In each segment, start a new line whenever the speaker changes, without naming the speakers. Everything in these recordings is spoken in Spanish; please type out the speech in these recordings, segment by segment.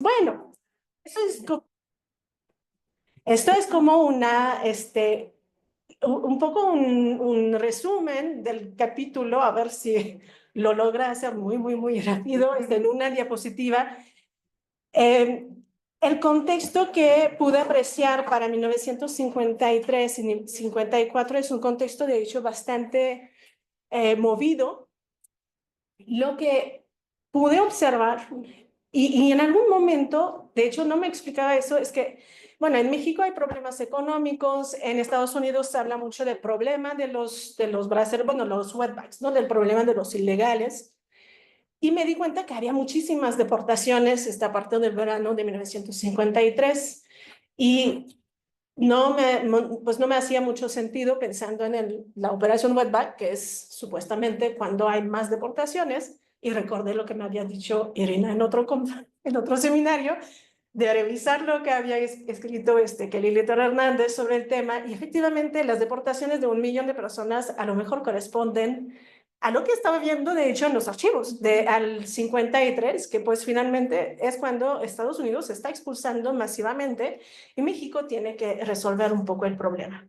Bueno, eso es, esto es como un poco un resumen del capítulo, a ver si lo logra hacer muy rápido, en una diapositiva. Eh, el contexto que pude apreciar para 1953 y 54 es un contexto, de hecho, bastante movido. Lo que pude observar, y en algún momento, de hecho no me explicaba eso, es que, bueno, en México hay problemas económicos, en Estados Unidos se habla mucho del problema de los braceros, bueno, los wetbacks, ¿no? Del problema de los ilegales. Y me di cuenta que había muchísimas deportaciones esta parte del verano de 1953 y pues no me hacía mucho sentido pensando en la operación Wetback, que es supuestamente cuando hay más deportaciones, y recordé lo que me había dicho Irina en otro seminario, de revisar lo que había escrito Kelly Litter Hernández sobre el tema, y efectivamente las deportaciones de 1 millón de personas a lo mejor corresponden a lo que estaba viendo, de hecho, en los archivos, al 53, que pues finalmente es cuando Estados Unidos se está expulsando masivamente y México tiene que resolver un poco el problema.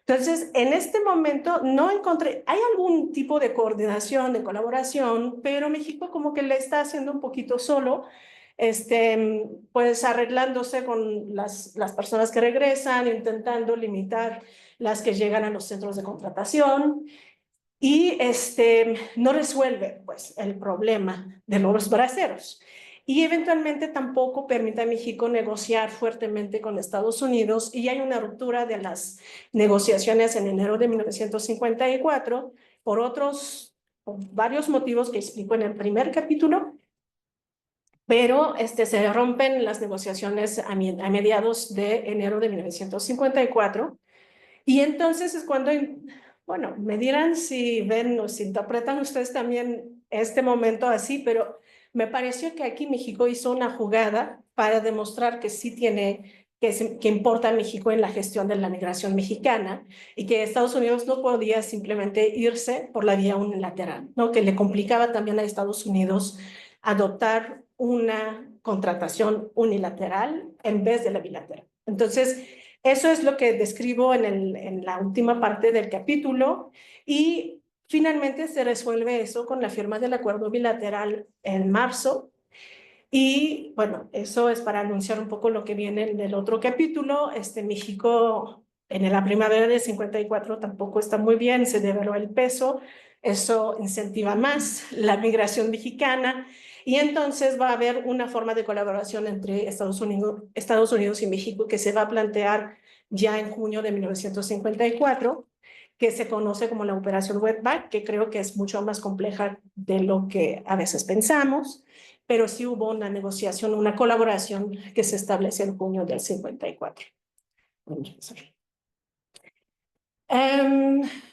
Entonces, en este momento no encontré, hay algún tipo de coordinación, de colaboración, pero México como que le está haciendo un poquito solo, pues arreglándose con las personas que regresan, intentando limitar las que llegan a los centros de contratación y no resuelve pues el problema de los braceros. Y eventualmente tampoco permite a México negociar fuertemente con Estados Unidos y hay una ruptura de las negociaciones en enero de 1954 por varios motivos que explico en el primer capítulo, pero se rompen las negociaciones a mediados de enero de 1954 y entonces es cuando, bueno, me dirán si ven o si interpretan ustedes también este momento así, pero me pareció que aquí México hizo una jugada para demostrar que sí tiene, que importa a México en la gestión de la migración mexicana y que Estados Unidos no podía simplemente irse por la vía unilateral, ¿no? Que le complicaba también a Estados Unidos adoptar una contratación unilateral en vez de la bilateral. Entonces, eso es lo que describo en la última parte del capítulo y finalmente se resuelve eso con la firma del acuerdo bilateral en marzo. Y bueno, eso es para anunciar un poco lo que viene en el otro capítulo. México en la primavera del 54 tampoco está muy bien, se devaluó el peso, eso incentiva más la migración mexicana y entonces va a haber una forma de colaboración entre Estados Unidos y México que se va a plantear ya en junio de 1954, que se conoce como la Operación Wetback, que creo que es mucho más compleja de lo que a veces pensamos, pero sí hubo una negociación, una colaboración que se establece en junio del 54.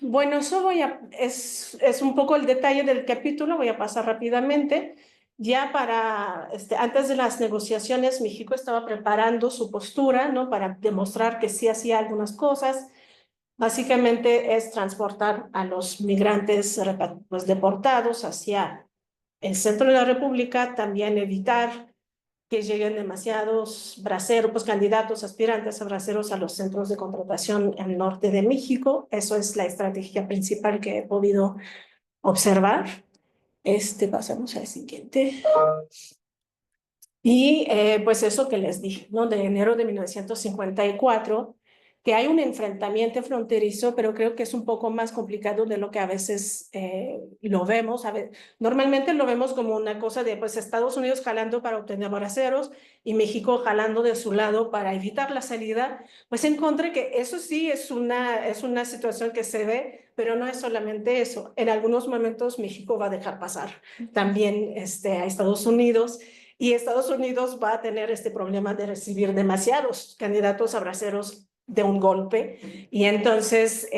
Bueno, eso es un poco el detalle del capítulo, voy a pasar rápidamente. Ya antes de las negociaciones, México estaba preparando su postura, ¿no? Para demostrar que sí hacía algunas cosas. Básicamente es transportar a los migrantes pues, deportados hacia el centro de la República, también evitar que lleguen demasiados braceros, pues candidatos, aspirantes a braceros a los centros de contratación en el norte de México. Eso es la estrategia principal que he podido observar. Pasamos al siguiente. Y pues eso que les dije, ¿no? De enero de 1954, que hay un enfrentamiento fronterizo, pero creo que es un poco más complicado de lo que a veces lo vemos. Normalmente lo vemos como una cosa de pues Estados Unidos jalando para obtener braceros y México jalando de su lado para evitar la salida. Pues encontré que eso sí es una situación que se ve, pero no es solamente eso. En algunos momentos México va a dejar pasar también a Estados Unidos. Y Estados Unidos va a tener este problema de recibir demasiados candidatos a braceros de un golpe. Y entonces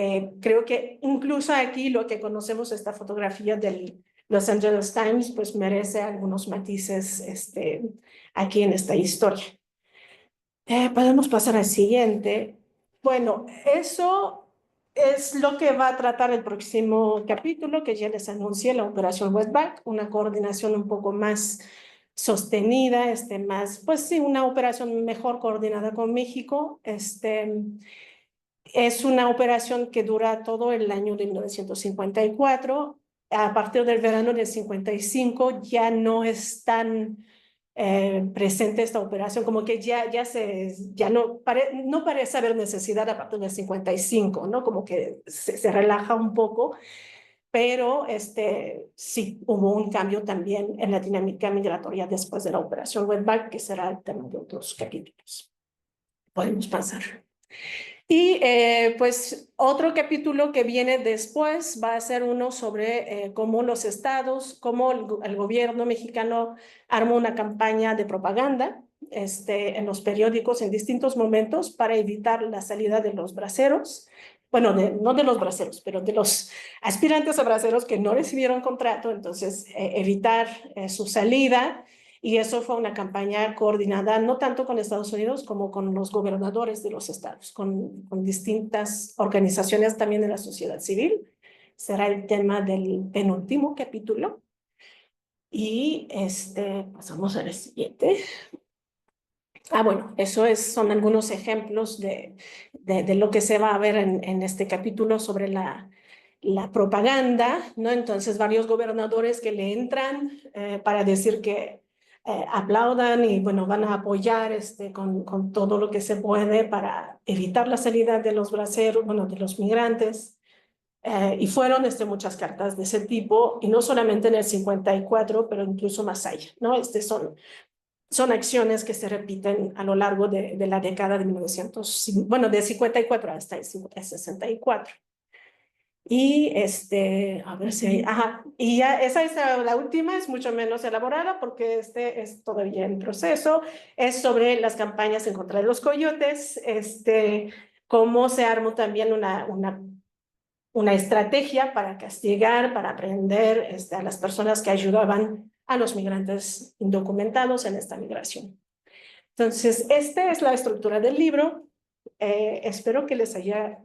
creo que incluso aquí lo que conocemos, esta fotografía del Los Angeles Times, pues merece algunos matices aquí en esta historia. Podemos pasar al siguiente. Bueno, eso es lo que va a tratar el próximo capítulo, que ya les anuncié, la Operación Wetback, una coordinación un poco más sostenida, más, pues sí, una operación mejor coordinada con México. Es una operación que dura todo el año de 1954. A partir del verano del 55 ya no es tan presente esta operación, como que ya no parece haber necesidad a partir del 55, ¿no? Como que se relaja un poco, pero sí hubo un cambio también en la dinámica migratoria después de la operación Wetback, que será el tema de otros capítulos. Podemos pasar. Y pues otro capítulo que viene después va a ser uno sobre cómo los estados, cómo el gobierno mexicano armó una campaña de propaganda en los periódicos en distintos momentos para evitar la salida de los braceros. Bueno, no de los braceros, pero de los aspirantes a braceros que no recibieron contrato, entonces evitar su salida. Y eso fue una campaña coordinada no tanto con Estados Unidos como con los gobernadores de los estados, con distintas organizaciones también de la sociedad civil. Será el tema del penúltimo capítulo. Y pasamos al siguiente. Bueno, son algunos ejemplos de lo que se va a ver en este capítulo sobre la propaganda, ¿no? Entonces, varios gobernadores que le entran para decir que aplaudan y, bueno, van a apoyar con todo lo que se puede para evitar la salida de los braceros, bueno, de los migrantes. Y fueron muchas cartas de ese tipo, y no solamente en el 54, pero incluso más allá, ¿no? Son acciones que se repiten a lo largo de la década de 1900, bueno, de 54 hasta el 64. Y a ver si hay, y ya esa es la última, es mucho menos elaborada porque es todavía en proceso, es sobre las campañas en contra de los coyotes, cómo se armó también una estrategia para castigar, para aprender a las personas que ayudaban a los migrantes indocumentados en esta migración. Entonces, esta es la estructura del libro. Espero que les haya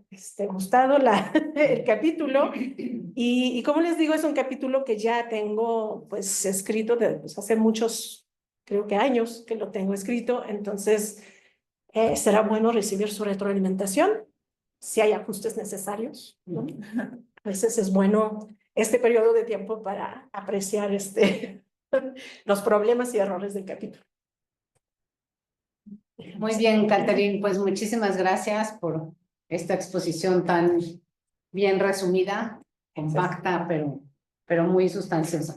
gustado el capítulo. Y como les digo, es un capítulo que ya tengo pues escrito pues, hace muchos, creo que años que lo tengo escrito. Entonces, será bueno recibir su retroalimentación si hay ajustes necesarios, ¿no? A veces es bueno este periodo de tiempo para apreciar los problemas y errores del capítulo.
Muy bien, Catherine, pues muchísimas gracias por esta exposición tan bien resumida, compacta, pero muy sustanciosa.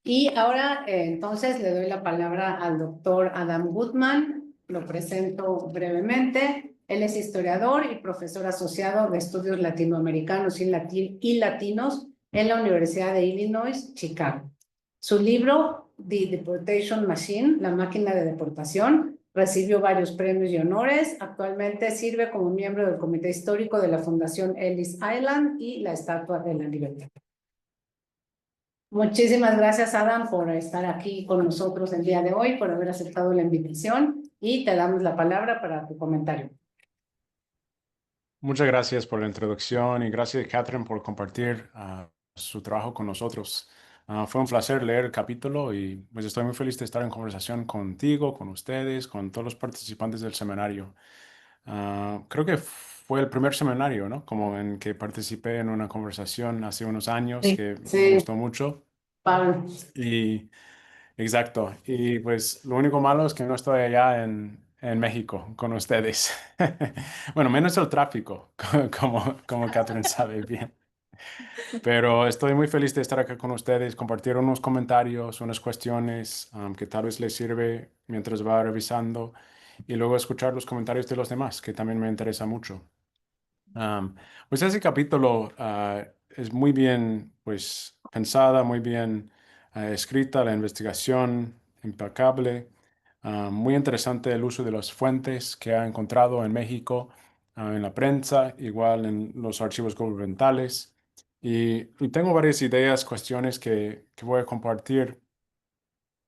Y ahora, entonces, le doy la palabra al doctor Adam Goodman. Lo presento brevemente. Él es historiador y profesor asociado de estudios latinoamericanos y latinos en la Universidad de Illinois, Chicago. Su libro, The Deportation Machine, la máquina de deportación, recibió varios premios y honores. Actualmente sirve como miembro del Comité Histórico de la Fundación Ellis Island y la Estatua de la Libertad. Muchísimas gracias, Adam, por estar aquí con nosotros el día de hoy, por haber aceptado la invitación, y te damos la palabra para tu comentario.
Muchas gracias por la introducción y gracias, Catherine, por compartir su trabajo con nosotros. Fue un placer leer el capítulo y pues estoy muy feliz de estar en conversación contigo, con ustedes, con todos los participantes del seminario. Creo que fue el primer seminario, ¿no? Como en que participé en una conversación hace unos años que me gustó mucho.
Pablo.
Y exacto. Y pues lo único malo es que no estoy allá en México con ustedes. Bueno, menos el tráfico, como Catherine sabe bien. Pero estoy muy feliz de estar acá con ustedes, compartir unos comentarios, unas cuestiones que tal vez les sirve mientras va revisando y luego escuchar los comentarios de los demás, que también me interesa mucho. Pues ese capítulo es muy bien pues, pensada, muy bien escrita, la investigación impecable, muy interesante el uso de las fuentes que ha encontrado en México, en la prensa, igual en los archivos gubernamentales. Y tengo varias ideas, cuestiones que voy a compartir,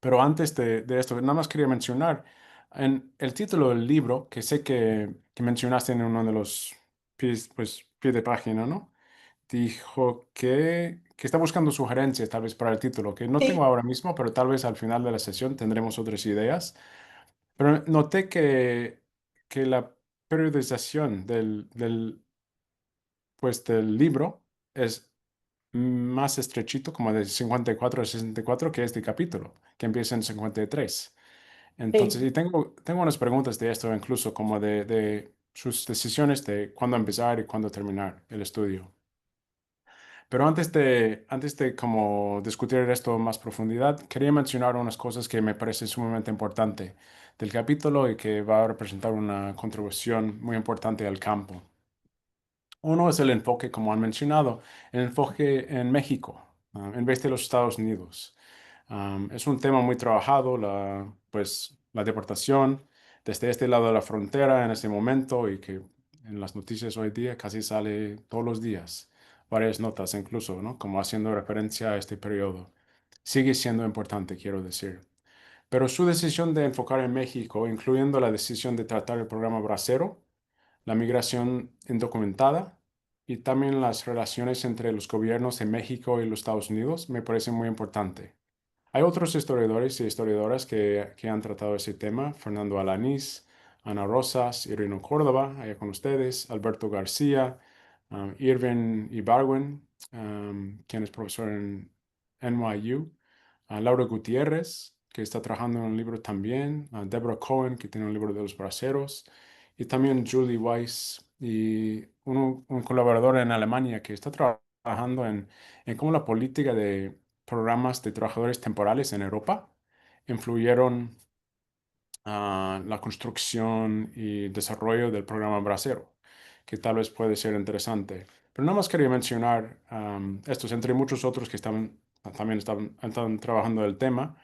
pero antes de esto, nada más quería mencionar en el título del libro, que sé que mencionaste en uno de los pies de página, ¿no? Dijo que que está buscando sugerencias tal vez para el título, que no tengo
Sí,
ahora mismo, pero tal vez al final de la sesión tendremos otras ideas. Pero noté que la periodización pues, del libro es más estrechito, como de 54 a 64, que este capítulo, que empieza en 53. Entonces,
sí.
y tengo unas preguntas de esto, incluso como de sus decisiones de cuándo empezar y cuándo terminar el estudio. Pero antes de como discutir esto en más profundidad, quería mencionar unas cosas que me parecen sumamente importantes del capítulo y que va a representar una contribución muy importante al campo. Uno es el enfoque, como han mencionado, el enfoque en México, en vez de los Estados Unidos. Es un tema muy trabajado, pues, la deportación desde este lado de la frontera en este momento y que en las noticias hoy día casi sale todos los días, varias notas incluso, ¿no? Como haciendo referencia a este periodo. Sigue siendo importante, quiero decir. Pero su decisión de enfocar en México, incluyendo la decisión de tratar el programa Bracero, la migración indocumentada y también las relaciones entre los gobiernos de México y los Estados Unidos, me parece muy importante. Hay otros historiadores y historiadoras que han tratado ese tema: Fernando Alanís, Ana Rosas, Irene Córdoba, allá con ustedes, Alberto García, Irving Ibargüen, quien es profesor en NYU, Laura Gutiérrez, que está trabajando en un libro también, Deborah Cohen, que tiene un libro de los braceros, y también Julie Weiss, y un colaborador en Alemania que está trabajando en cómo la política de programas de trabajadores temporales en Europa influyeron la construcción y desarrollo del programa Bracero, que tal vez puede ser interesante. Pero nada más quería mencionar estos, entre muchos otros que también están trabajando el tema,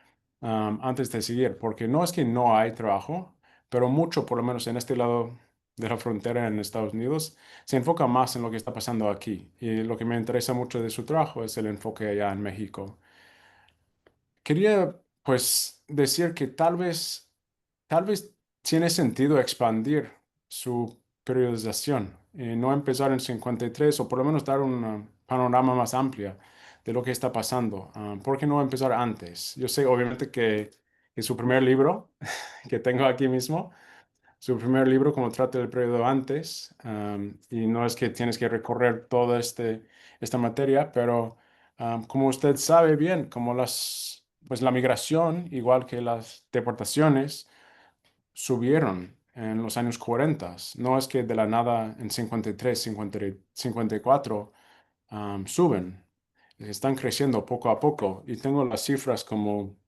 antes de seguir, porque no es que no hay trabajo, pero mucho, por lo menos en este lado de la frontera en Estados Unidos, se enfoca más en lo que está pasando aquí. Y lo que me interesa mucho de su trabajo es el enfoque allá en México. Quería pues decir que tal vez tiene sentido expandir su periodización y no empezar en 53, o por lo menos dar un panorama más amplio de lo que está pasando. ¿Por qué no empezar antes? Yo sé obviamente que su primer libro, que tengo aquí mismo, su primer libro como trata el periodo antes, y no es que tienes que recorrer toda esta materia, pero como usted sabe bien, como pues la migración, igual que las deportaciones, subieron en los años 40. No es que de la nada en 53, 50, 54 suben, están creciendo poco a poco. Y tengo las cifras como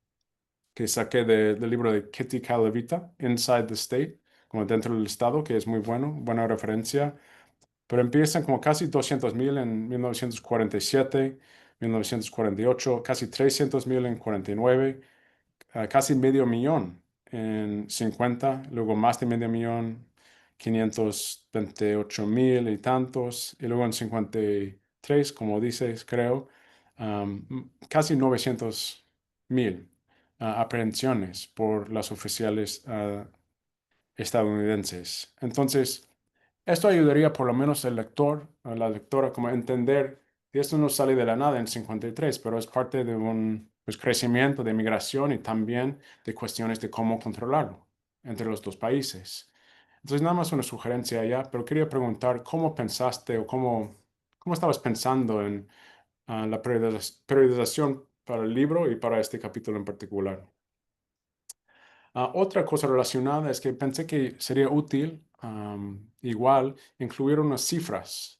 que saqué del libro de Kitty Calavita, Inside the State, como dentro del Estado, que es muy bueno, buena referencia. Pero empiezan como casi 200,000 en 1947, 1948, casi 300,000 en 49, casi medio millón en 50, luego más de medio millón, 528,000 y tantos, y luego en 53, como dices, creo, casi 900,000 aprehensiones por las oficiales estadounidenses. Entonces, esto ayudaría por lo menos al lector, a la lectora, como a entender que esto no sale de la nada en 53, pero es parte de un pues, crecimiento de migración y también de cuestiones de cómo controlarlo entre los dos países. Entonces, nada más una sugerencia allá, pero quería preguntar cómo pensaste o cómo estabas pensando en la periodización para el libro y para este capítulo en particular. Otra cosa relacionada es que pensé que sería útil, igual, incluir unas cifras.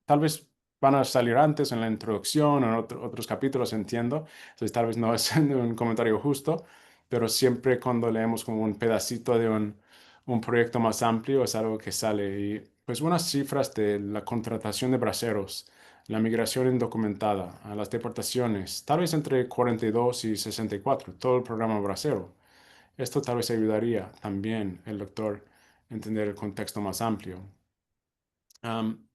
Tal vez van a salir antes en la introducción o en otros capítulos, entiendo. Entonces, tal vez no es un comentario justo, pero siempre cuando leemos como un pedacito de un proyecto más amplio es algo que sale. Y pues unas cifras de la contratación de braceros, la migración indocumentada, las deportaciones, tal vez entre 42 y 64, todo el programa bracero. Esto tal vez ayudaría también el lector a entender el contexto más amplio. Am,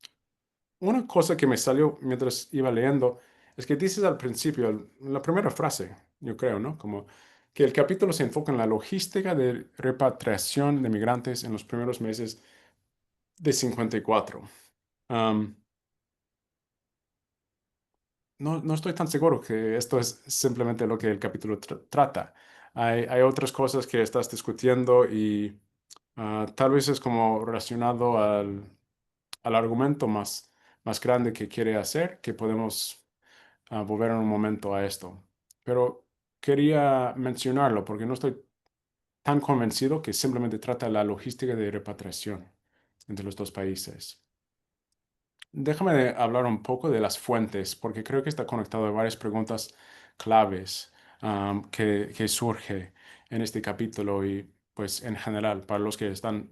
una cosa que me salió mientras iba leyendo es que dices al principio, la primera frase, yo creo, ¿no? Como que el capítulo se enfoca en la logística de repatriación de migrantes en los primeros meses de 54. Am, no estoy tan seguro que esto es simplemente lo que el capítulo trata. Hay otras cosas que estás discutiendo y tal vez es como relacionado al argumento más grande que quiere hacer, que podemos volver en un momento a esto. Pero quería mencionarlo porque no estoy tan convencido que simplemente trata la logística de repatriación entre los dos países. Déjame hablar un poco de las fuentes, porque creo que está conectado a varias preguntas claves que surge en este capítulo y pues en general para los que están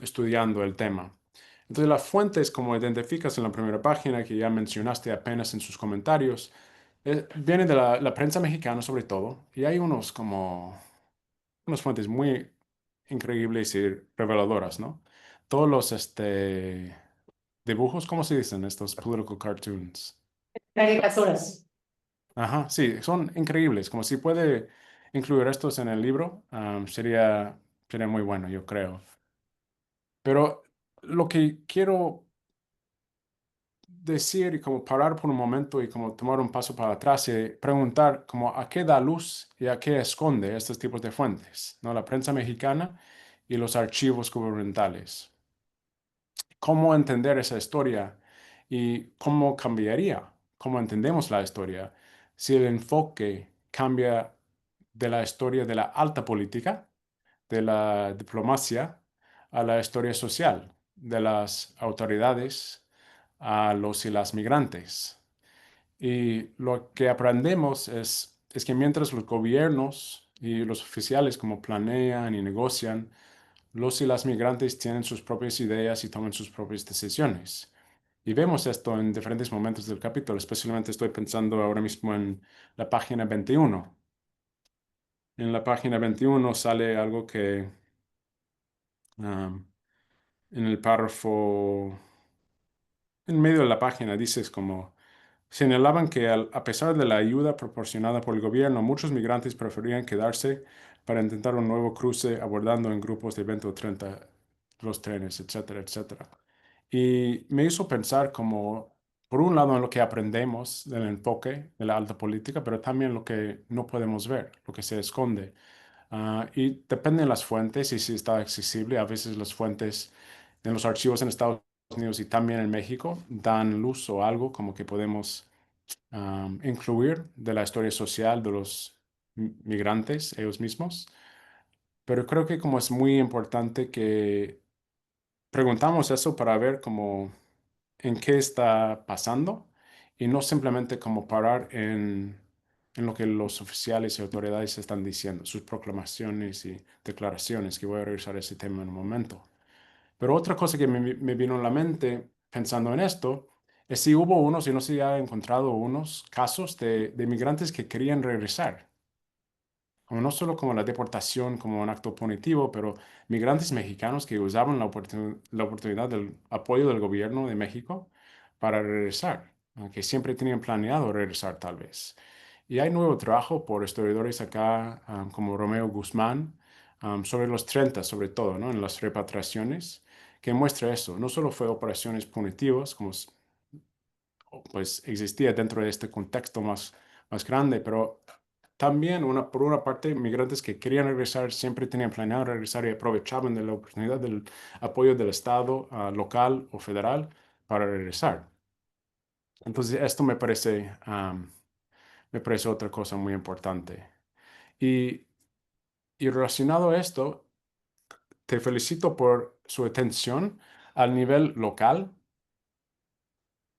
estudiando el tema. Entonces, las fuentes, como identificas en la primera página, que ya mencionaste apenas en sus comentarios, vienen de la prensa mexicana sobre todo, y hay unas fuentes muy increíbles y reveladoras, ¿no? Todos los dibujos, ¿cómo se dicen estos political cartoons?
Caricaturas.
Ajá, sí, son increíbles. Como si puede incluir estos en el libro, sería muy bueno, yo creo. Pero lo que quiero decir y como parar por un momento y como tomar un paso para atrás y preguntar como a qué da luz y a qué esconde estos tipos de fuentes, ¿no? La prensa mexicana y los archivos gubernamentales. ¿Cómo entender esa historia y cómo cambiaría? ¿Cómo entendemos la historia si el enfoque cambia de la historia de la alta política, de la diplomacia, a la historia social, de las autoridades a los y las migrantes? Y lo que aprendemos es que mientras los gobiernos y los oficiales como planean y negocian, los y las migrantes tienen sus propias ideas y toman sus propias decisiones. Y vemos esto en diferentes momentos del capítulo, especialmente estoy pensando ahora mismo en la página 21. En la página 21 sale algo que en el párrafo, en medio de la página, dices como, señalaban que a pesar de la ayuda proporcionada por el gobierno, muchos migrantes preferían quedarse para intentar un nuevo cruce abordando en grupos de 20 o 30 los trenes, etcétera, etcétera. Y me hizo pensar como, por un lado, en lo que aprendemos del enfoque de la alta política, pero también lo que no podemos ver, lo que se esconde. Y depende de las fuentes y si está accesible. A veces las fuentes en los archivos en Estados Unidos y también en México dan luz o algo como que podemos incluir de la historia social de los migrantes ellos mismos. Pero creo que como es muy importante que preguntamos eso para ver cómo en qué está pasando y no simplemente como parar en lo que los oficiales y autoridades están diciendo, sus proclamaciones y declaraciones, que voy a regresar a ese tema en un momento. Pero otra cosa que me vino a la mente pensando en esto es si hubo unos, y no sé si ha encontrado unos casos de migrantes que querían regresar como no solo como la deportación como un acto punitivo, pero migrantes mexicanos que usaban la oportunidad del apoyo del gobierno de México para regresar, que siempre tenían planeado regresar tal vez. Y hay nuevo trabajo por historiadores acá, como Romeo Guzmán, sobre los 30 sobre todo, ¿no? En las repatriaciones, que muestra eso. No solo fue operaciones punitivas, como pues existía dentro de este contexto más grande, pero también por una parte migrantes que querían regresar siempre tenían planeado regresar y aprovechaban de la oportunidad del apoyo del Estado local o federal para regresar. Entonces esto me parece otra cosa muy importante. Y, y relacionado a esto, te felicito por su atención al nivel local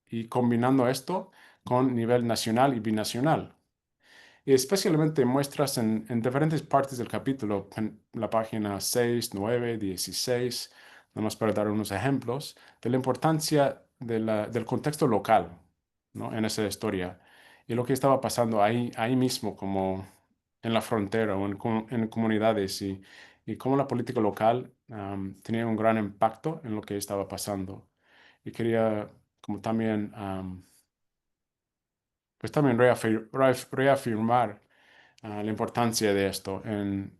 y combinando esto con nivel nacional y binacional. Y especialmente muestras en diferentes partes del capítulo, en la página 6, 9, 16, nomás para dar unos ejemplos, de la importancia del contexto local, ¿no? En esa historia y lo que estaba pasando ahí mismo, como en la frontera o en comunidades y cómo la política local tenía un gran impacto en lo que estaba pasando. Y quería como también, pues también reafirmar la importancia de esto en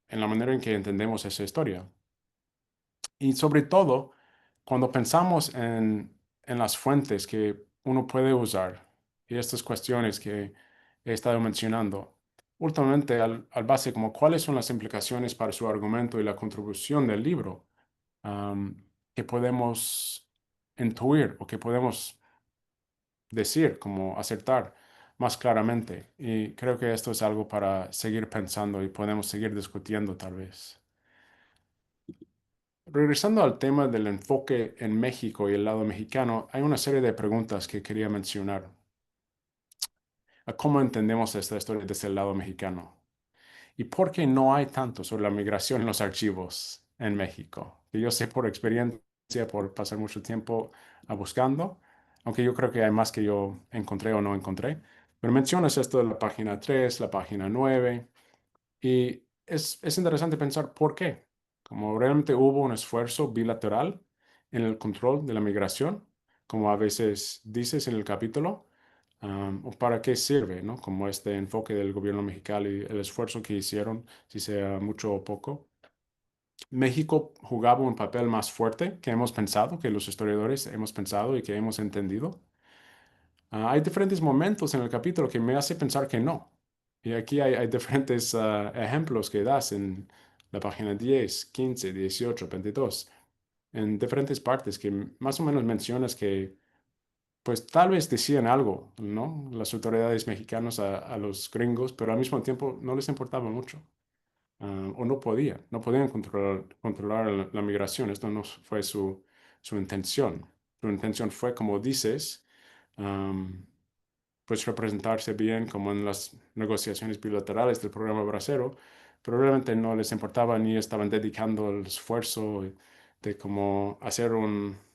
la manera en que entendemos esa historia. Y sobre todo, cuando pensamos en las fuentes que uno puede usar y estas cuestiones que he estado mencionando, últimamente al base como cuáles son las implicaciones para su argumento y la contribución del libro, am, que podemos intuir o que podemos decir, como acertar más claramente. Y creo que esto es algo para seguir pensando y podemos seguir discutiendo tal vez. Regresando al tema del enfoque en México y el lado mexicano, hay una serie de preguntas que quería mencionar. ¿A ¿Cómo entendemos esta historia desde el lado mexicano? ¿Y por qué no hay tanto sobre la migración en los archivos en México? Que yo sé por experiencia, por pasar mucho tiempo buscando, aunque yo creo que hay más que yo encontré o no encontré. Pero mencionas esto de la página 3, la página 9, y es interesante pensar por qué. Como realmente hubo un esfuerzo bilateral en el control de la migración, como a veces dices en el capítulo, o para qué sirve, ¿no? Como este enfoque del gobierno mexicano y el esfuerzo que hicieron, si sea mucho o poco. México jugaba un papel más fuerte que hemos pensado, que los historiadores hemos pensado y que hemos entendido. Hay diferentes momentos en el capítulo que me hace pensar que no. Y aquí hay diferentes ejemplos que das en la página 10, 15, 18, 22, en diferentes partes que más o menos mencionas que pues tal vez decían algo, ¿no? Las autoridades mexicanas a los gringos, pero al mismo tiempo no les importaba mucho, o no podían controlar la migración. Esto no fue su intención. Su intención fue, como dices, am, pues representarse bien como en las negociaciones bilaterales del programa Bracero, pero realmente no les importaba ni estaban dedicando el esfuerzo de cómo hacer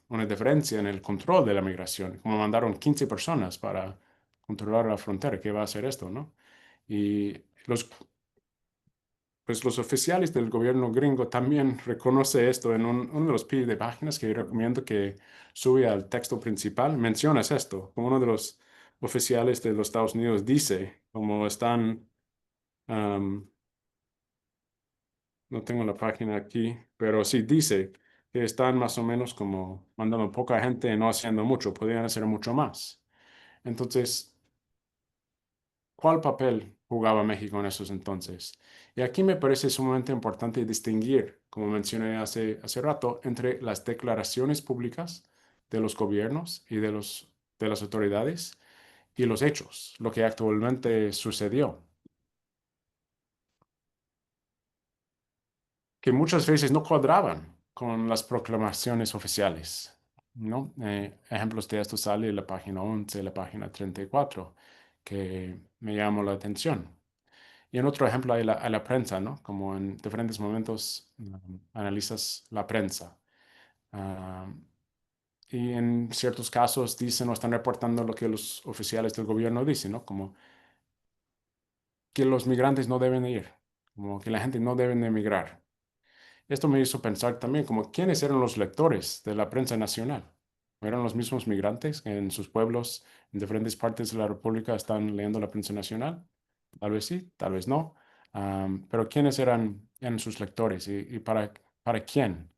una diferencia en el control de la migración, como mandaron 15 personas para controlar la frontera. ¿Qué va a hacer esto, no? Y los oficiales del gobierno gringo también reconoce esto en uno de los pie de páginas que recomiendo que sube al texto principal. Mencionas esto, como uno de los oficiales de los Estados Unidos dice, como están, am, no tengo la página aquí, pero sí dice que están más o menos como mandando poca gente y no haciendo mucho, podrían hacer mucho más. Entonces, ¿cuál papel jugaba México en esos entonces? Y aquí me parece sumamente importante distinguir, como mencioné hace rato, entre las declaraciones públicas de los gobiernos y de las autoridades y los hechos, lo que actualmente sucedió, que muchas veces no cuadraban con las proclamaciones oficiales, ¿no? Ejemplos de esto sale en la página 11, la página 34, que me llamó la atención. Y en otro ejemplo hay la prensa, ¿no? Como en diferentes momentos analizas la prensa. Ah, y en ciertos casos dicen o están reportando lo que los oficiales del gobierno dicen, ¿no? Como que los migrantes no deben ir, como que la gente no debe de emigrar. Esto me hizo pensar también como quiénes eran los lectores de la prensa nacional. ¿Eran los mismos migrantes que en sus pueblos, en diferentes partes de la República, están leyendo la prensa nacional? Tal vez sí, tal vez no. Pero ¿quiénes eran sus lectores y para quién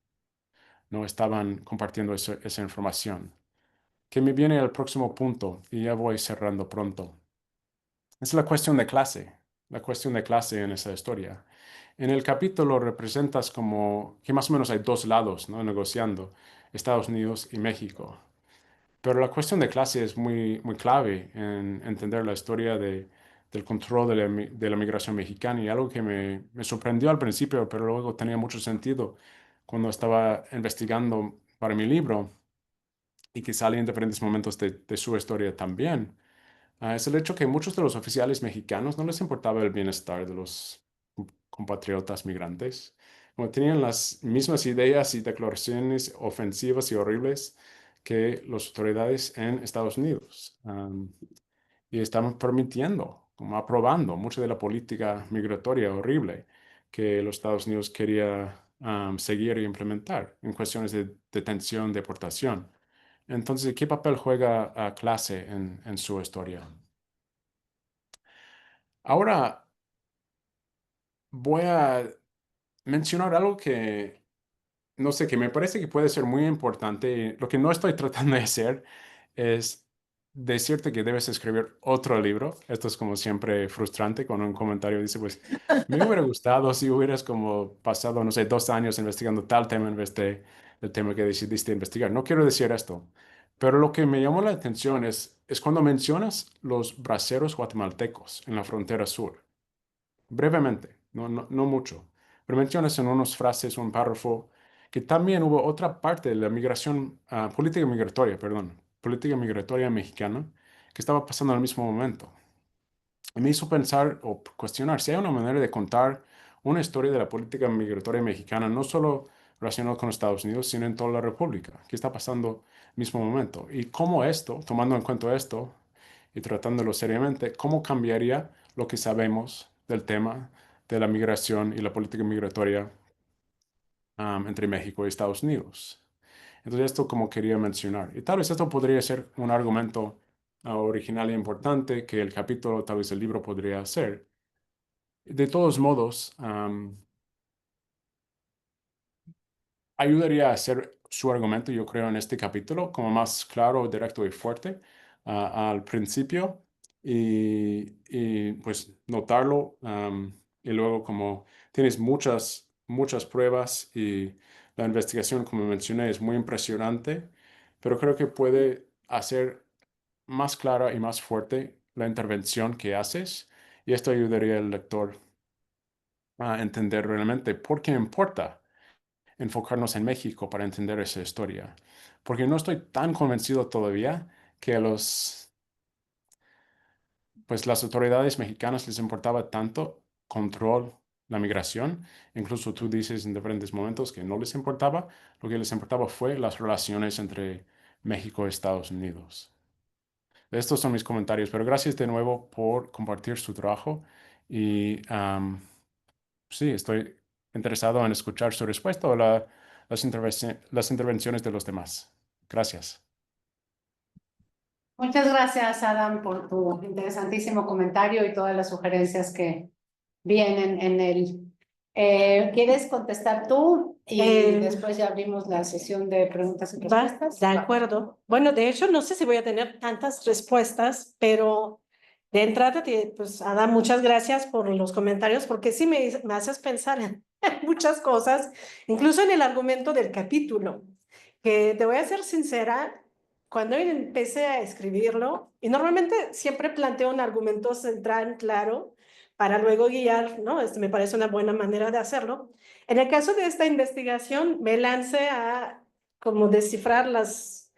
no estaban compartiendo esa información? Que me viene al próximo punto y ya voy cerrando pronto. Es la cuestión de clase en esa historia. En el capítulo representas como que más o menos hay dos lados, ¿no? Negociando Estados Unidos y México. Pero la cuestión de clase es muy, muy clave en entender la historia del control de la migración mexicana y algo que me sorprendió al principio, pero luego tenía mucho sentido cuando estaba investigando para mi libro y que sale en diferentes momentos de su historia también. Es el hecho que muchos de los oficiales mexicanos no les importaba el bienestar de los compatriotas migrantes, como tenían las mismas ideas y declaraciones ofensivas y horribles que las autoridades en Estados Unidos. Y estaban permitiendo, como aprobando, mucha de la política migratoria horrible que los Estados Unidos quería seguir e implementar en cuestiones de detención, deportación. Entonces, ¿qué papel juega clase en su historia? Ahora voy a mencionar algo que, no sé, que me parece que puede ser muy importante. Lo que no estoy tratando de hacer es decirte que debes escribir otro libro. Esto es como siempre frustrante cuando un comentario dice, pues, me hubiera gustado si hubieras como pasado, no sé, 2 años investigando tal tema en vez de el tema que decidiste investigar. No quiero decir esto, pero lo que me llamó la atención es cuando mencionas los braceros guatemaltecos en la frontera sur. Brevemente, no mucho, pero mencionas en unas frases, un párrafo, que también hubo otra parte de la migración, política migratoria, perdón, política migratoria mexicana, que estaba pasando al mismo momento. Y me hizo pensar o cuestionar si hay una manera de contar una historia de la política migratoria mexicana, no solo relacionada con Estados Unidos, sino en toda la República. ¿Qué está pasando al mismo momento? Y cómo esto, tomando en cuenta esto y tratándolo seriamente, cómo cambiaría lo que sabemos del tema de la migración y la política migratoria entre México y Estados Unidos. Entonces, esto como quería mencionar. Y tal vez esto podría ser un argumento original e importante que el capítulo, tal vez el libro podría hacer. De todos modos, ayudaría a hacer su argumento, yo creo, en este capítulo como más claro, directo y fuerte al principio y, pues notarlo y luego como tienes muchas pruebas y la investigación, como mencioné, es muy impresionante, pero creo que puede hacer más clara y más fuerte la intervención que haces y esto ayudaría al lector a entender realmente por qué importa enfocarnos en México para entender esa historia. Porque no estoy tan convencido todavía que pues las autoridades mexicanas les importaba tanto control la migración. Incluso tú dices en diferentes momentos que no les importaba. Lo que les importaba fue las relaciones entre México y Estados Unidos. Estos son mis comentarios, pero gracias de nuevo por compartir su trabajo y sí, estoy interesado en escuchar su respuesta o las intervenciones de los demás. Gracias.
Muchas gracias, Adam, por tu interesantísimo comentario y todas las sugerencias que vienen en él. ¿Quieres contestar tú? Y después ya abrimos la sesión de preguntas y
Va,
respuestas.
de acuerdo. Bueno, de hecho, no sé si voy a tener tantas respuestas, pero de entrada, pues, Ada, muchas gracias por los comentarios, porque sí me haces pensar en muchas cosas, incluso en el argumento del capítulo, que te voy a ser sincera, cuando empecé a escribirlo, y normalmente siempre planteo un argumento central, claro, para luego guiar, ¿no? Me parece una buena manera de hacerlo. En el caso de esta investigación, me lancé a como descifrar los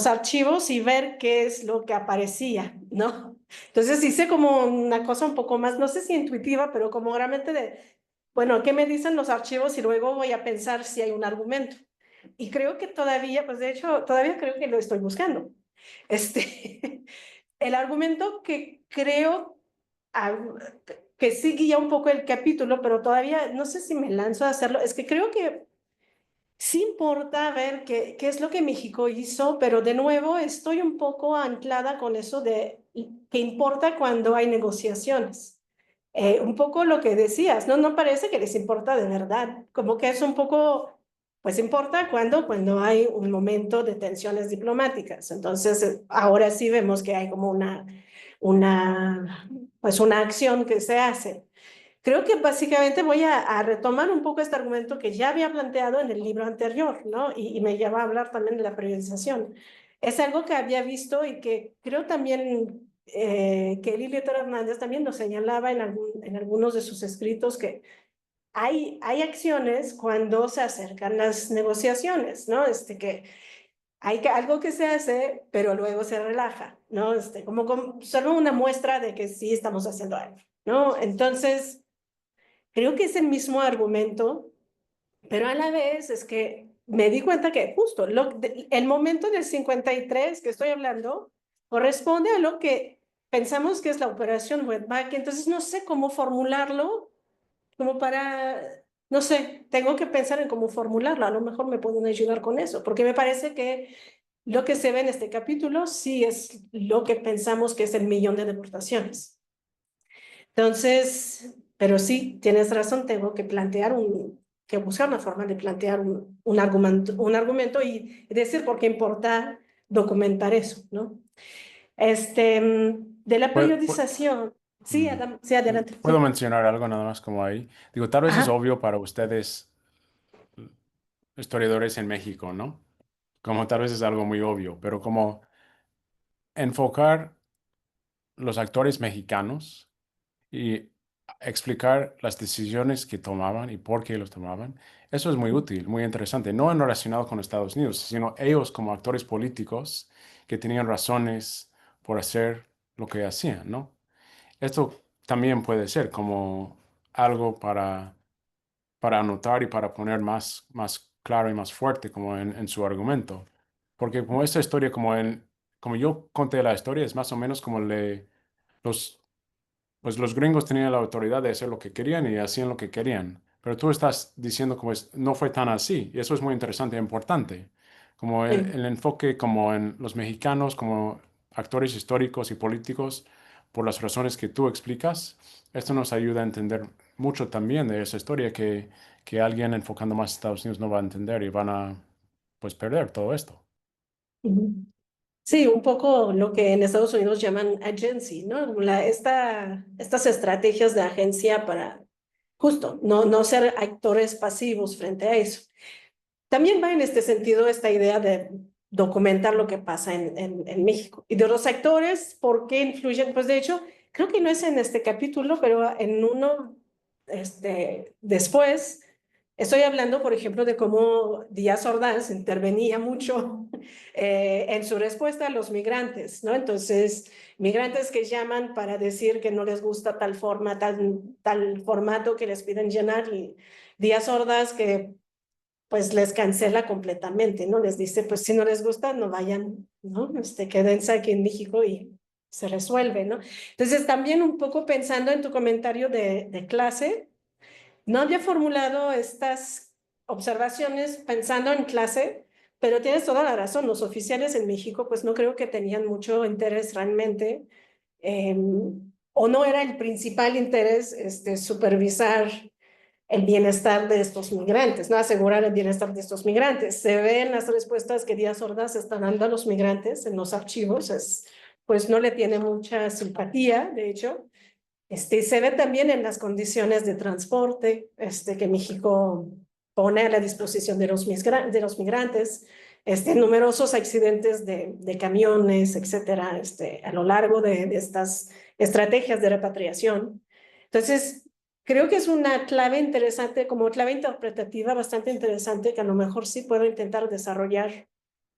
archivos y ver qué es lo que aparecía, ¿no? Entonces hice como una cosa un poco más, no sé si intuitiva, pero como realmente de, bueno, ¿qué me dicen los archivos? Y luego voy a pensar si hay un argumento. Y creo que todavía, pues de hecho, todavía creo que lo estoy buscando. El argumento que creo ah, que sí guía un poco el capítulo, pero todavía no sé si me lanzo a hacerlo, es que creo que sí importa ver qué es lo que México hizo, pero de nuevo estoy un poco anclada con eso de que importa cuando hay negociaciones. Un poco lo que decías, ¿no? No parece que les importa de verdad, como que es un poco, pues importa cuando hay un momento de tensiones diplomáticas. Entonces, ahora sí vemos que hay como pues una acción que se hace. Creo que básicamente voy a retomar un poco este argumento que ya había planteado en el libro anterior, ¿no? Y me lleva a hablar también de la periodización. Es algo que había visto y que creo también que Lili Toro Hernández también lo señalaba en algunos de sus escritos, que hay acciones cuando se acercan las negociaciones, ¿no? Que hay algo que se hace, pero luego se relaja, ¿no? Como solo una muestra de que sí estamos haciendo algo, ¿no? Entonces... Creo que es el mismo argumento, pero a la vez es que me di cuenta que justo el momento del 53 que estoy hablando corresponde a lo que pensamos que es la operación Wetback, entonces no sé cómo formularlo, como para, no sé, tengo que pensar en cómo formularlo, a lo mejor me pueden ayudar con eso, porque me parece que lo que se ve en este capítulo sí es lo que pensamos que es el millón de deportaciones. Entonces, pero sí, tienes razón, tengo que buscar una forma de plantear un argumento y decir por qué importa documentar eso, ¿no? De la
Pu- pu-
periodización, sí,
mm,
sí, adelante.
¿Puedo mencionar algo nada más como ahí? Digo, tal vez es
Ajá.
obvio para ustedes, historiadores en México, ¿no? Como tal vez es algo muy obvio, pero como enfocar los actores mexicanos y explicar las decisiones que tomaban y por qué los tomaban, eso es muy útil, muy interesante, no en relacionado con Estados Unidos, sino ellos como actores políticos que tenían razones por hacer lo que hacían, ¿no? Esto también puede ser como algo para anotar y para poner más claro y más fuerte como en su argumento. Porque como esta historia, como yo conté la historia, es más o menos como los, pues los gringos tenían la autoridad de hacer lo que querían y hacían lo que querían. Pero tú estás diciendo como no fue tan así. Y eso es muy interesante e importante. Como
Sí.
el enfoque como en los mexicanos, como actores históricos y políticos, por las razones que tú explicas, esto nos ayuda a entender mucho también de esa historia que alguien enfocando más a Estados Unidos no va a entender y van a pues perder todo esto.
Ujú. Sí, un poco lo que en Estados Unidos llaman agency, ¿no? Estas estrategias de agencia para justo no ser actores pasivos frente a eso. También va en este sentido esta idea de documentar lo que pasa en México. Y de los actores, ¿por qué influyen? Pues de hecho, creo que no es en este capítulo, pero en uno después, estoy hablando, por ejemplo, de cómo Díaz Ordaz intervenía mucho en su respuesta a los migrantes, ¿no? Entonces, migrantes que llaman para decir que no les gusta tal forma, tal formato que les piden llenar, y Díaz Ordaz que pues les cancela completamente, ¿no? Les dice, pues si no les gusta, no vayan, ¿no? Quédense aquí en México y se resuelve, ¿no? Entonces, también un poco pensando en tu comentario de clase, no había formulado estas observaciones pensando en clase, pero tienes toda la razón, los oficiales en México, pues no creo que tenían mucho interés realmente, eh, o no era el principal interés supervisar el bienestar de estos migrantes, ¿no? Asegurar el bienestar de estos migrantes. Se ven las respuestas que Díaz Ordaz está dando a los migrantes en los archivos, pues no le tiene mucha simpatía, de hecho. Se ve también en las condiciones de transporte que México pone a la disposición de los migrantes, numerosos accidentes de camiones, etcétera, a lo largo de estas estrategias de repatriación. Entonces, creo que es una clave interesante, como clave interpretativa bastante interesante, que a lo mejor sí puedo intentar desarrollar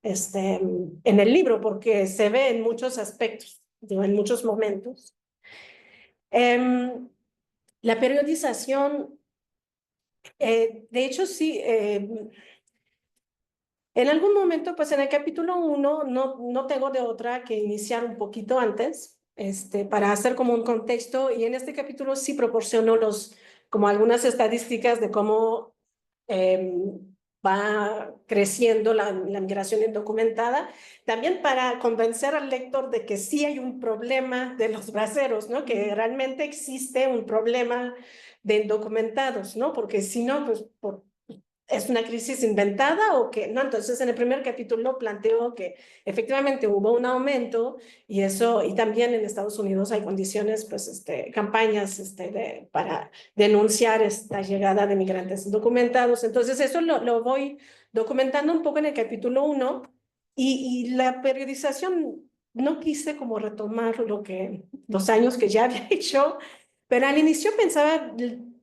en el libro, porque se ve en muchos aspectos, digo, en muchos momentos. La periodización, de hecho, sí, en algún momento, pues en el capítulo 1, no tengo de otra que iniciar un poquito antes, para hacer como un contexto, y en este capítulo sí proporciono como algunas estadísticas de cómo va creciendo la migración indocumentada, también para convencer al lector de que sí hay un problema de los braceros, ¿no? Que realmente existe un problema de indocumentados, ¿no? Porque si no, pues ¿es una crisis inventada o qué? No, entonces en el primer capítulo planteo que efectivamente hubo un aumento y eso, y también en Estados Unidos hay condiciones, pues, campañas para denunciar esta llegada de migrantes indocumentados. Entonces eso lo voy documentando un poco en el capítulo 1 y la periodización no quise como retomar los años que ya había hecho, pero al inicio pensaba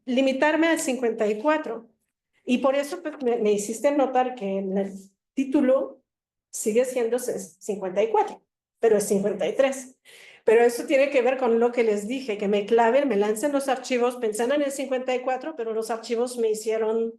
limitarme al 54. Y por eso pues, me hiciste notar que en el título sigue siendo 54, pero es 53. Pero eso tiene que ver con lo que les dije, que me claven, me lancen los archivos pensando en el 54, pero los archivos me hicieron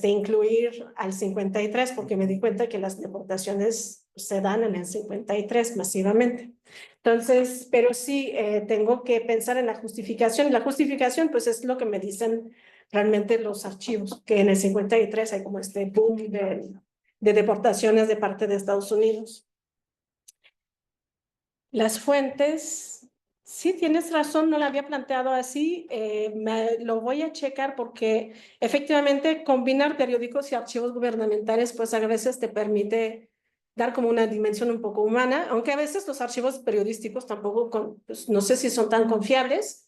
incluir al 53 porque me di cuenta que las deportaciones se dan en el 53 masivamente. Entonces, pero sí tengo que pensar en la justificación. La justificación, pues es lo que me dicen realmente los archivos, que en el 53 hay como este boom de deportaciones de parte de Estados Unidos. Las fuentes, sí, tienes razón, no la había planteado así, lo voy a checar porque efectivamente combinar periódicos y archivos gubernamentales pues a veces te permite dar como una dimensión un poco humana, aunque a veces los archivos periodísticos tampoco, pues, no sé si son tan confiables.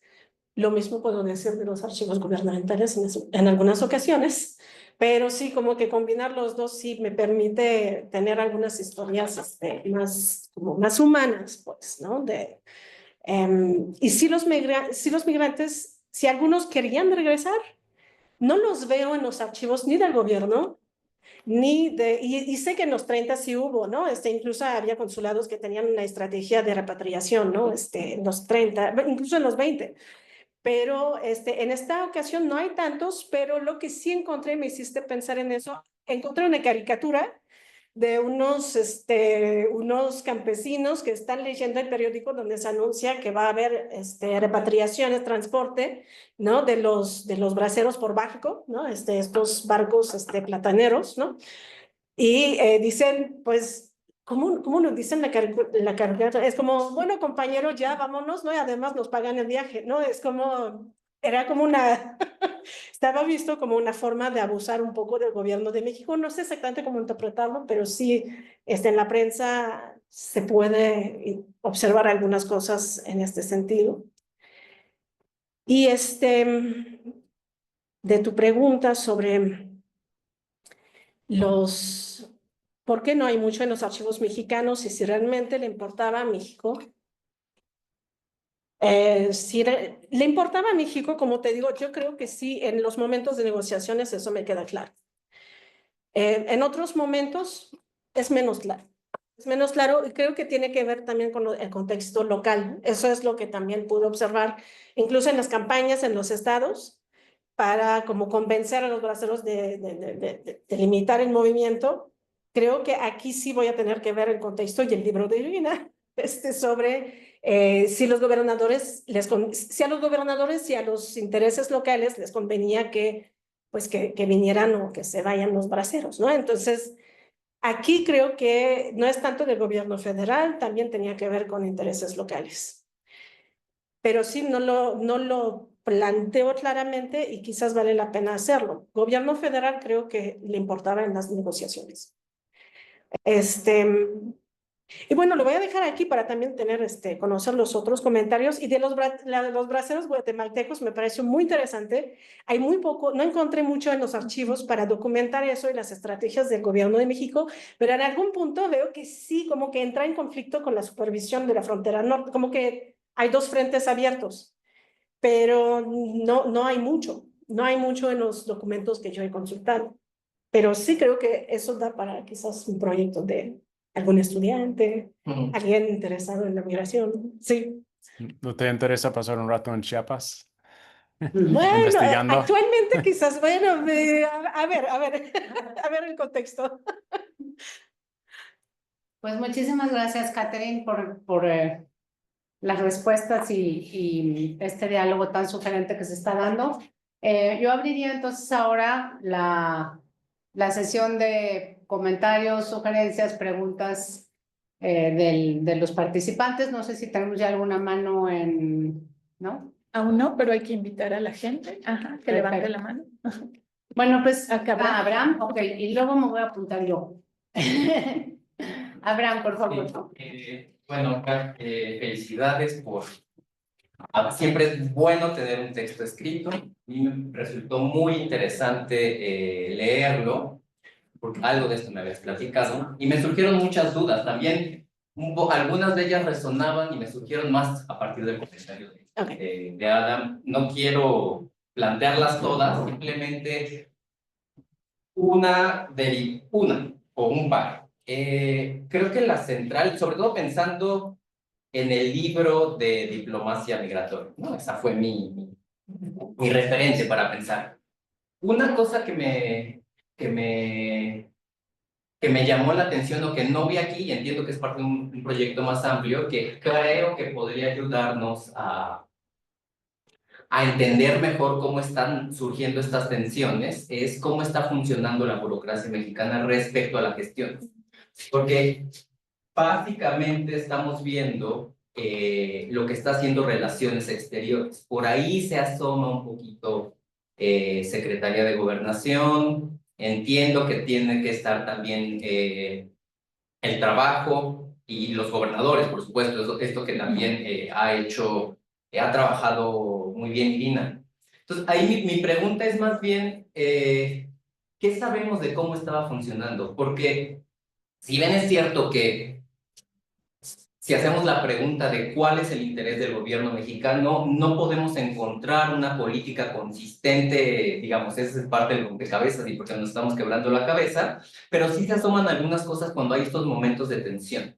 Lo mismo puedo decir de los archivos gubernamentales en algunas ocasiones, pero sí, como que combinar los dos sí me permite tener algunas historias como más humanas, pues, ¿no? Y si los migrantes, si algunos querían regresar, no los veo en los archivos ni del gobierno, y sé que en los 30 sí hubo, ¿no? Incluso había consulados que tenían una estrategia de repatriación, ¿no? En los 30, incluso en los 20. Pero en esta ocasión no hay tantos, pero lo que sí encontré, me hiciste pensar en eso, encontré una caricatura de unos campesinos que están leyendo el periódico donde se anuncia que va a haber repatriaciones, transporte, ¿no? De los braceros por barco, ¿no? Estos barcos plataneros, ¿no? Y dicen, pues, ¿cómo nos dicen la caricatura? Es como, bueno, compañero, ya vámonos, ¿no? Y además nos pagan el viaje, ¿no? Era como estaba visto como una forma de abusar un poco del gobierno de México. No sé exactamente cómo interpretarlo, pero sí, en la prensa se puede observar algunas cosas en este sentido. Y de tu pregunta sobre ¿por qué no hay mucho en los archivos mexicanos y si realmente le importaba a México? Si le importaba a México, como te digo, yo creo que sí, en los momentos de negociaciones eso me queda claro. En otros momentos es menos claro. Es menos claro y creo que tiene que ver también con el contexto local. Eso es lo que también pude observar, incluso en las campañas en los estados, para como convencer a los braceros de limitar el movimiento. Creo que aquí sí voy a tener que ver el contexto y el libro de Irina sobre si los gobernadores si a los gobernadores y a los intereses locales les convenía que vinieran o que se vayan los braceros, ¿no? Entonces, aquí creo que no es tanto del gobierno federal, también tenía que ver con intereses locales. Pero sí, no lo planteo claramente y quizás vale la pena hacerlo. Gobierno federal creo que le importaba en las negociaciones. Y bueno, lo voy a dejar aquí para también conocer los otros comentarios. Y de los braceros guatemaltecos me pareció muy interesante. Hay muy poco, no encontré mucho en los archivos para documentar eso y las estrategias del gobierno de México, pero en algún punto veo que sí, como que entra en conflicto con la supervisión de la frontera norte, como que hay dos frentes abiertos, pero no hay mucho. No hay mucho en los documentos que yo he consultado. Pero sí creo que eso da para quizás un proyecto de algún estudiante, alguien interesado en la migración. Sí.
¿No te interesa pasar un rato en Chiapas
Bueno,
investigando?
actualmente quizás, bueno, a ver, a ver el contexto.
Pues muchísimas gracias, Catherine, por las respuestas y este diálogo tan sugerente que se está dando. Yo abriría entonces ahora la sesión de comentarios, sugerencias, preguntas de los participantes. No sé si tenemos ya alguna mano ¿no?
Aún no, pero hay que invitar a la gente. Ajá, que levante la mano.
Bueno, pues
Acá,
Abraham, ok, y luego me voy a apuntar yo. Abraham, por favor.
Bueno, felicidades por... Siempre es bueno tener un texto escrito y me resultó muy interesante leerlo, porque algo de esto me habías platicado, y me surgieron muchas dudas también. Algunas de ellas resonaban y me surgieron más a partir del comentario de Adam. No quiero plantearlas todas, simplemente una o un par. Creo que la central, sobre todo pensando en el libro de diplomacia migratoria, ¿no? Esa fue mi referencia para pensar. Una cosa que me llamó la atención o que no vi aquí, y entiendo que es parte de un proyecto más amplio, que creo que podría ayudarnos a entender mejor cómo están surgiendo estas tensiones, es cómo está funcionando la burocracia mexicana respecto a la gestión. Porque básicamente estamos viendo lo que está haciendo Relaciones Exteriores. Por ahí se asoma un poquito Secretaría de Gobernación. Entiendo que tiene que estar también el trabajo y los gobernadores, por supuesto, esto que también ha trabajado muy bien Irina. Entonces, ahí mi pregunta es más bien, ¿qué sabemos de cómo estaba funcionando? Porque si bien es cierto que si hacemos la pregunta de cuál es el interés del gobierno mexicano, no podemos encontrar una política consistente, digamos, esa es parte del rompecabezas y porque nos estamos quebrando la cabeza, pero sí se asoman algunas cosas cuando hay estos momentos de tensión.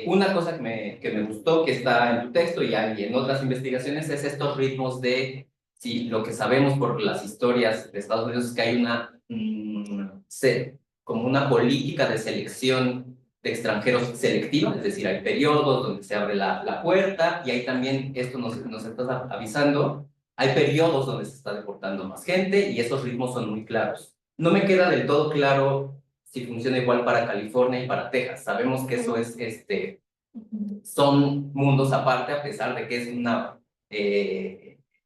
Una cosa que me gustó, que está en tu texto y en otras investigaciones, es estos ritmos de, sí, lo que sabemos por las historias de Estados Unidos es que hay como una política de selección de extranjeros selectiva, es decir, hay periodos donde se abre la puerta y hay también, esto nos estás avisando, hay periodos donde se está deportando más gente y esos ritmos son muy claros. No me queda del todo claro si funciona igual para California y para Texas. Sabemos que eso es, son mundos aparte, a pesar de que es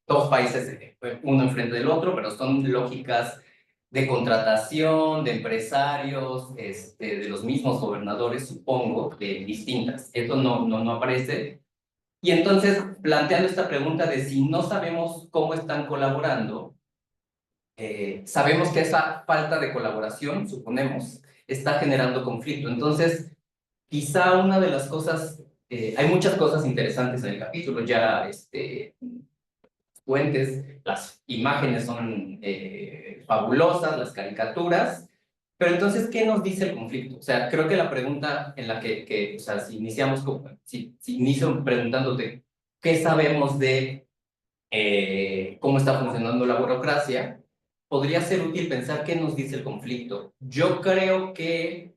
dos países, uno enfrente del otro, pero son lógicas de contratación, de empresarios, de los mismos gobernadores, supongo, distintas. Esto no aparece. Y entonces, planteando esta pregunta de si no sabemos cómo están colaborando, sabemos que esa falta de colaboración, suponemos, está generando conflicto. Entonces, quizá una de las cosas, hay muchas cosas interesantes en el capítulo, ya fuentes, las imágenes son fabulosas, las caricaturas, pero entonces, ¿qué nos dice el conflicto? O sea, creo que la pregunta en la o sea, si iniciamos, si inicio preguntándote, ¿qué sabemos de cómo está funcionando la burocracia? Podría ser útil pensar qué nos dice el conflicto. Yo creo que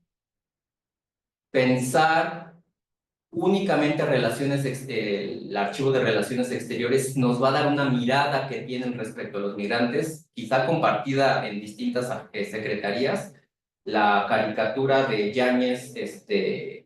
pensar únicamente el archivo de relaciones exteriores nos va a dar una mirada que tienen respecto a los migrantes, quizá compartida en distintas secretarías. La caricatura de Yáñez,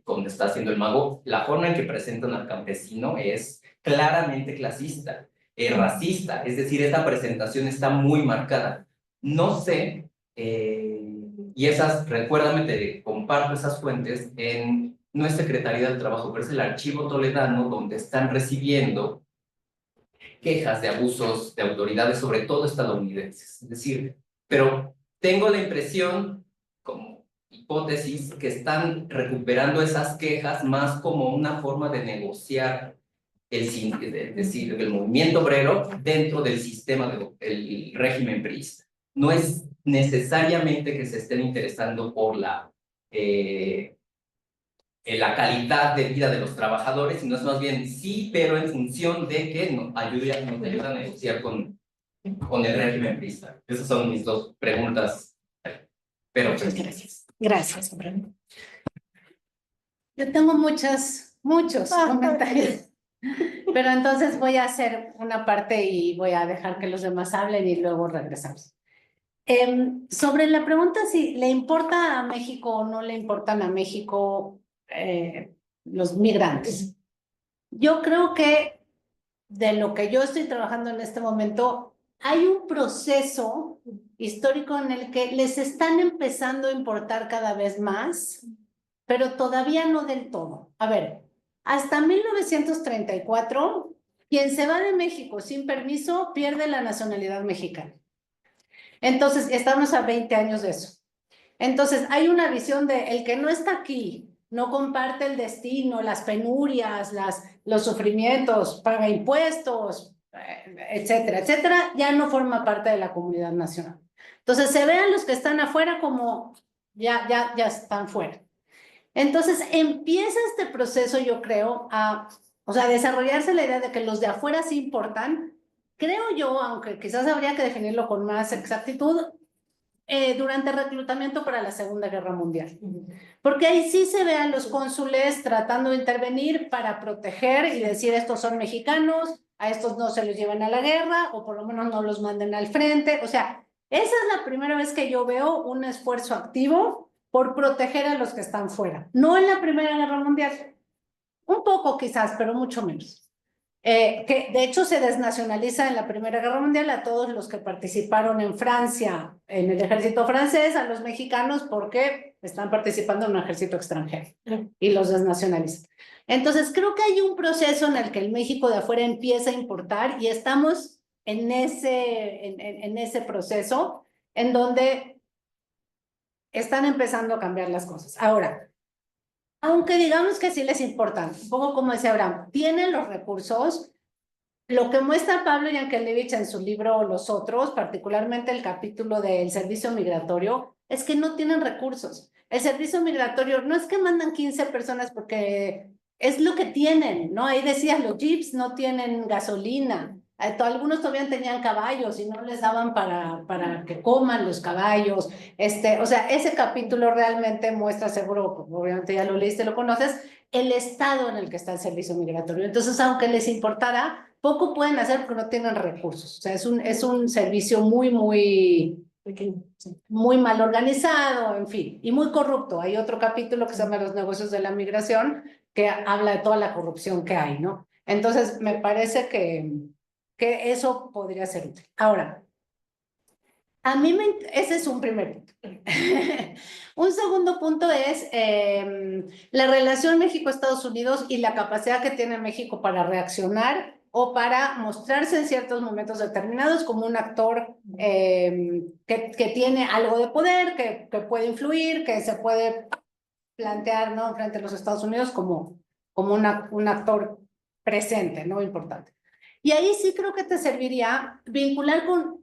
donde está haciendo el mago, la forma en que presentan al campesino es claramente clasista, racista, es decir, esta presentación está muy marcada. No sé, y recuérdame, te comparto esas fuentes no es Secretaría del Trabajo, pero es el Archivo Toledano, donde están recibiendo quejas de abusos de autoridades, sobre todo estadounidenses. Es decir, pero tengo la impresión, como hipótesis, que están recuperando esas quejas más como una forma de negociar es decir, el movimiento obrero dentro del sistema del régimen priista. No es necesariamente que se estén interesando por la calidad de vida de los trabajadores, sino es más bien sí, pero en función de que nos ayuda a negociar con el régimen priista. Esas son mis dos preguntas. Pero
Muchas gracias. Gracias, Abraham.
Yo tengo muchos comentarios, pero entonces voy a hacer una parte y voy a dejar que los demás hablen y luego regresamos. Sobre la pregunta si le importa a México o no le importan a México los migrantes. Yo creo que de lo que yo estoy trabajando en este momento, hay un proceso histórico en el que les están empezando a importar cada vez más, pero todavía no del todo. A ver, hasta 1934, quien se va de México sin permiso pierde la nacionalidad mexicana. Entonces, estamos a 20 años de eso. Entonces, hay una visión de el que no está aquí, no comparte el destino, las penurias, los sufrimientos, paga impuestos, etcétera, etcétera, ya no forma parte de la comunidad nacional. Entonces, se vean los que están afuera como ya están fuera. Entonces, empieza este proceso, yo creo, o sea, desarrollarse la idea de que los de afuera sí importan. Creo yo, aunque quizás habría que definirlo con más exactitud, durante el reclutamiento para la Segunda Guerra Mundial. Porque ahí sí se ve a los cónsules tratando de intervenir para proteger y decir estos son mexicanos, a estos no se los llevan a la guerra o por lo menos no los manden al frente. O sea, esa es la primera vez que yo veo un esfuerzo activo por proteger a los que están fuera. No en la Primera Guerra Mundial, un poco quizás, pero mucho menos. Que de hecho se desnacionaliza en la Primera Guerra Mundial a todos los que participaron en Francia, en el ejército francés, a los mexicanos, porque están participando en un ejército extranjero y los desnacionalizan. Entonces, creo que hay un proceso en el que el México de afuera empieza a importar y estamos en ese proceso en donde están empezando a cambiar las cosas. Ahora, aunque digamos que sí les importan, un poco como decía Abraham, tienen los recursos. Lo que muestra Pablo Yankelevich en su libro Los Otros, particularmente el capítulo del servicio migratorio, es que no tienen recursos. El servicio migratorio no es que mandan 15 personas porque es lo que tienen, ¿no? Ahí decías, los jeeps no tienen gasolina. Algunos todavía tenían caballos y no les daban para que coman los caballos. O sea, ese capítulo realmente muestra, seguro, obviamente ya lo leíste, lo conoces, el estado en el que está el servicio migratorio. Entonces, aunque les importara, poco pueden hacer porque no tienen recursos. O sea, es un servicio muy mal organizado, en fin, y muy corrupto. Hay otro capítulo que se llama Los negocios de la migración, que habla de toda la corrupción que hay, ¿no? Entonces, me parece que eso podría ser útil. Ahora, ese es un primer punto. Un segundo punto es la relación México-Estados Unidos y la capacidad que tiene México para reaccionar o para mostrarse en ciertos momentos determinados como un actor que tiene algo de poder, que puede influir, que se puede plantear, ¿no?, frente a los Estados Unidos como un actor presente, ¿no?, importante. Y ahí sí creo que te serviría vincular con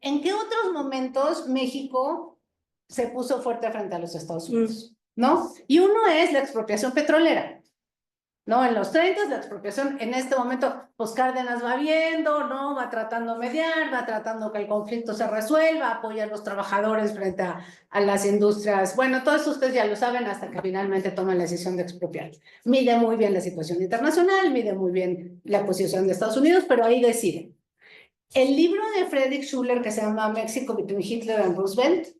¿en qué otros momentos México se puso fuerte frente a los Estados Unidos? ¿No? Y uno es la expropiación petrolera, ¿no? En los 30 la expropiación, en este momento, pues Cárdenas va viendo, ¿no? Va tratando de mediar, va tratando que el conflicto se resuelva, apoya a los trabajadores frente a las industrias. Bueno, todo eso ustedes ya lo saben hasta que finalmente toman la decisión de expropiar. Mide muy bien la situación internacional, mide muy bien la posición de Estados Unidos, pero ahí decide. El libro de Friedrich Schuller, que se llama México between Hitler and Roosevelt,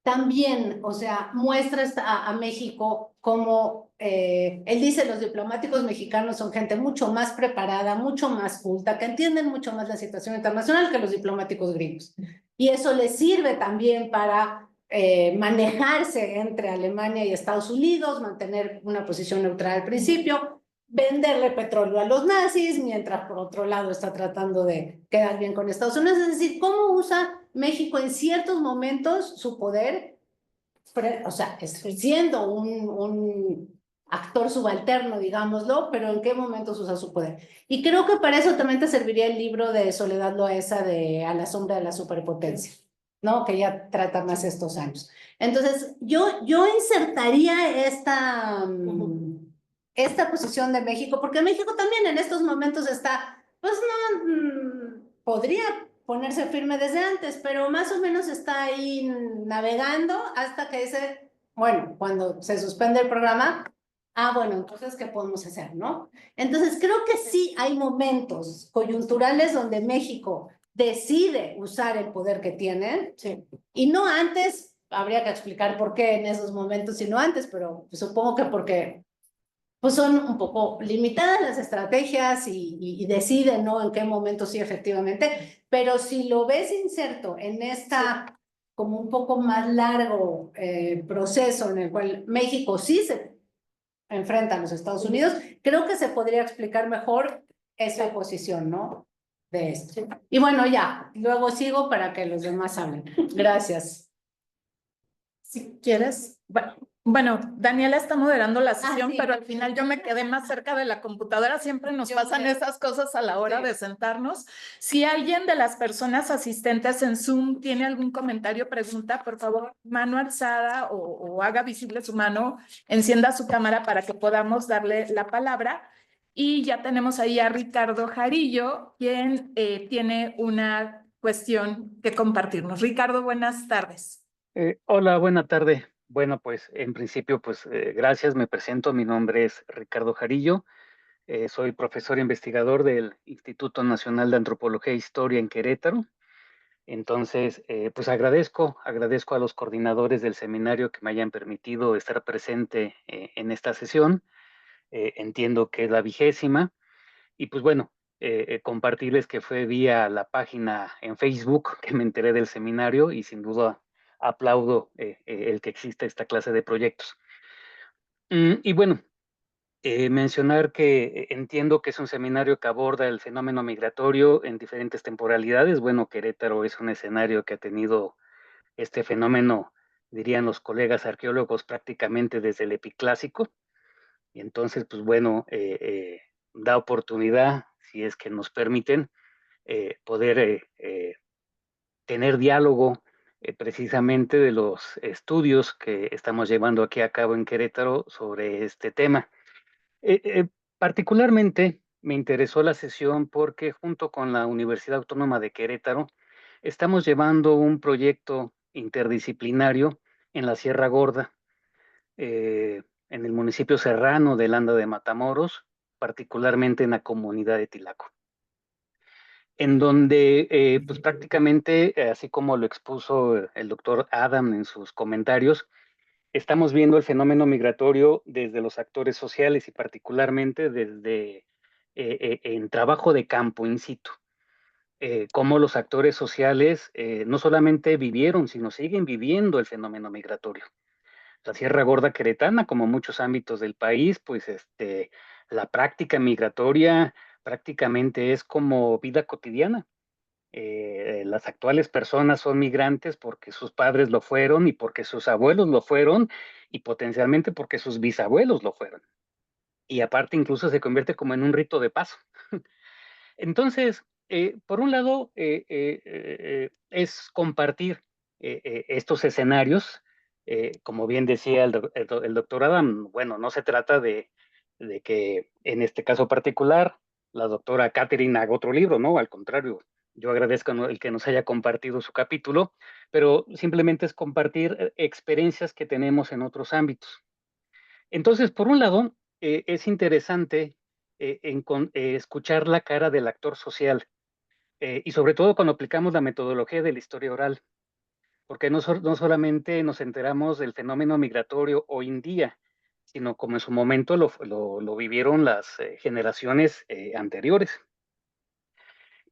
también, o sea, muestra a México como, él dice, los diplomáticos mexicanos son gente mucho más preparada, mucho más culta, que entienden mucho más la situación internacional que los diplomáticos gringos. Y eso les sirve también para manejarse entre Alemania y Estados Unidos, mantener una posición neutral al principio, venderle petróleo a los nazis, mientras por otro lado está tratando de quedar bien con Estados Unidos. Es decir, cómo usa México en ciertos momentos su poder, o sea, siendo un actor subalterno, digámoslo, pero en qué momentos usa su poder. Y creo que para eso también te serviría el libro de Soledad Loaesa de A la sombra de la superpotencia, ¿no? Que ya trata más estos años. Entonces, yo insertaría esta posición de México, porque México también en estos momentos está, pues no, podría ponerse firme desde antes, pero más o menos está ahí navegando hasta que dice, bueno, cuando se suspende el programa, bueno, entonces, ¿qué podemos hacer, no? Entonces, creo que sí hay momentos coyunturales donde México decide usar el poder que tiene, sí, y no antes, habría que explicar por qué en esos momentos, sino antes, pero supongo que porque pues son un poco limitadas las estrategias y deciden, ¿no?, en qué momento sí efectivamente, pero si lo ves inserto en esta como un poco más largo proceso en el cual México sí se enfrenta a los Estados Unidos, creo que se podría explicar mejor esa posición, ¿no?, de esto. Y bueno, ya, luego sigo para que los demás hablen. Gracias.
Si quieres, bueno, Daniela está moderando la sesión,
sí,
pero al final yo me quedé más cerca de la computadora. Siempre nos pasan esas cosas a la hora de sentarnos. Si alguien de las personas asistentes en Zoom tiene algún comentario, pregunta, por favor, mano alzada o haga visible su mano, encienda su cámara para que podamos darle la palabra. Y ya tenemos ahí a Ricardo Jarillo, quien tiene una cuestión que compartirnos. Ricardo, buenas tardes.
Hola, buena tarde. Bueno, pues en principio, pues gracias, me presento. Mi nombre es Ricardo Jarillo. Soy profesor investigador del Instituto Nacional de Antropología e Historia en Querétaro. Entonces, pues agradezco a los coordinadores del seminario que me hayan permitido estar presente en esta sesión. Entiendo que es la 20ª. Y pues bueno, compartirles que fue vía la página en Facebook que me enteré del seminario y sin duda aplaudo el que exista esta clase de proyectos. Y bueno, mencionar que entiendo que es un seminario que aborda el fenómeno migratorio en diferentes temporalidades. Bueno, Querétaro es un escenario que ha tenido este fenómeno, dirían los colegas arqueólogos, prácticamente desde el epiclásico. Y entonces, pues bueno, da oportunidad, si es que nos permiten, poder tener diálogo precisamente de los estudios que estamos llevando aquí a cabo en Querétaro sobre este tema. Particularmente me interesó la sesión porque junto con la Universidad Autónoma de Querétaro estamos llevando un proyecto interdisciplinario en la Sierra Gorda, en el municipio serrano de Landa de Matamoros, particularmente en la comunidad de Tilaco, en donde pues prácticamente, así como lo expuso el doctor Adam en sus comentarios, estamos viendo el fenómeno migratorio desde los actores sociales y particularmente desde en trabajo de campo in situ. Cómo los actores sociales no solamente vivieron, sino siguen viviendo el fenómeno migratorio. La Sierra Gorda Queretana, como muchos ámbitos del país, pues la práctica migratoria prácticamente es como vida cotidiana. Las actuales personas son migrantes porque sus padres lo fueron y porque sus abuelos lo fueron y potencialmente porque sus bisabuelos lo fueron. Y aparte incluso se convierte como en un rito de paso. Entonces, por un lado, es compartir estos escenarios. Como bien decía el doctor Adam, bueno, no se trata de que en este caso particular la doctora Catherine haga otro libro, ¿no? Al contrario, yo agradezco el que nos haya compartido su capítulo, pero simplemente es compartir experiencias que tenemos en otros ámbitos. Entonces, por un lado, es interesante escuchar la cara del actor social y sobre todo cuando aplicamos la metodología de la historia oral, porque no solamente nos enteramos del fenómeno migratorio hoy en día, sino como en su momento lo vivieron las generaciones anteriores.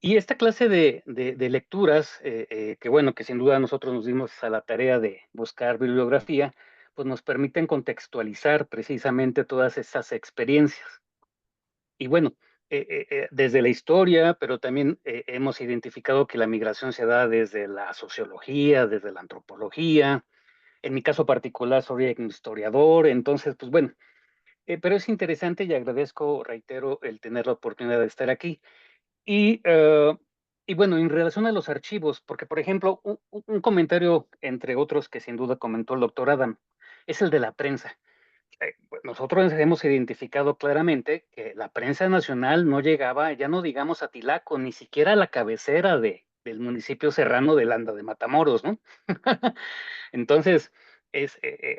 Y esta clase de lecturas, que bueno, que sin duda nosotros nos dimos a la tarea de buscar bibliografía, pues nos permiten contextualizar precisamente todas esas experiencias. Y bueno, desde la historia, pero también hemos identificado que la migración se da desde la sociología, desde la antropología. En mi caso particular, soy un historiador, entonces, pues bueno, pero es interesante y agradezco, reitero, el tener la oportunidad de estar aquí. Y bueno, en relación a los archivos, porque por ejemplo, un comentario entre otros que sin duda comentó el doctor Adam, es el de la prensa. Nosotros hemos identificado claramente que la prensa nacional no llegaba, ya no digamos a Tilaco, ni siquiera a la cabecera del municipio serrano de Landa de Matamoros, ¿no? Entonces,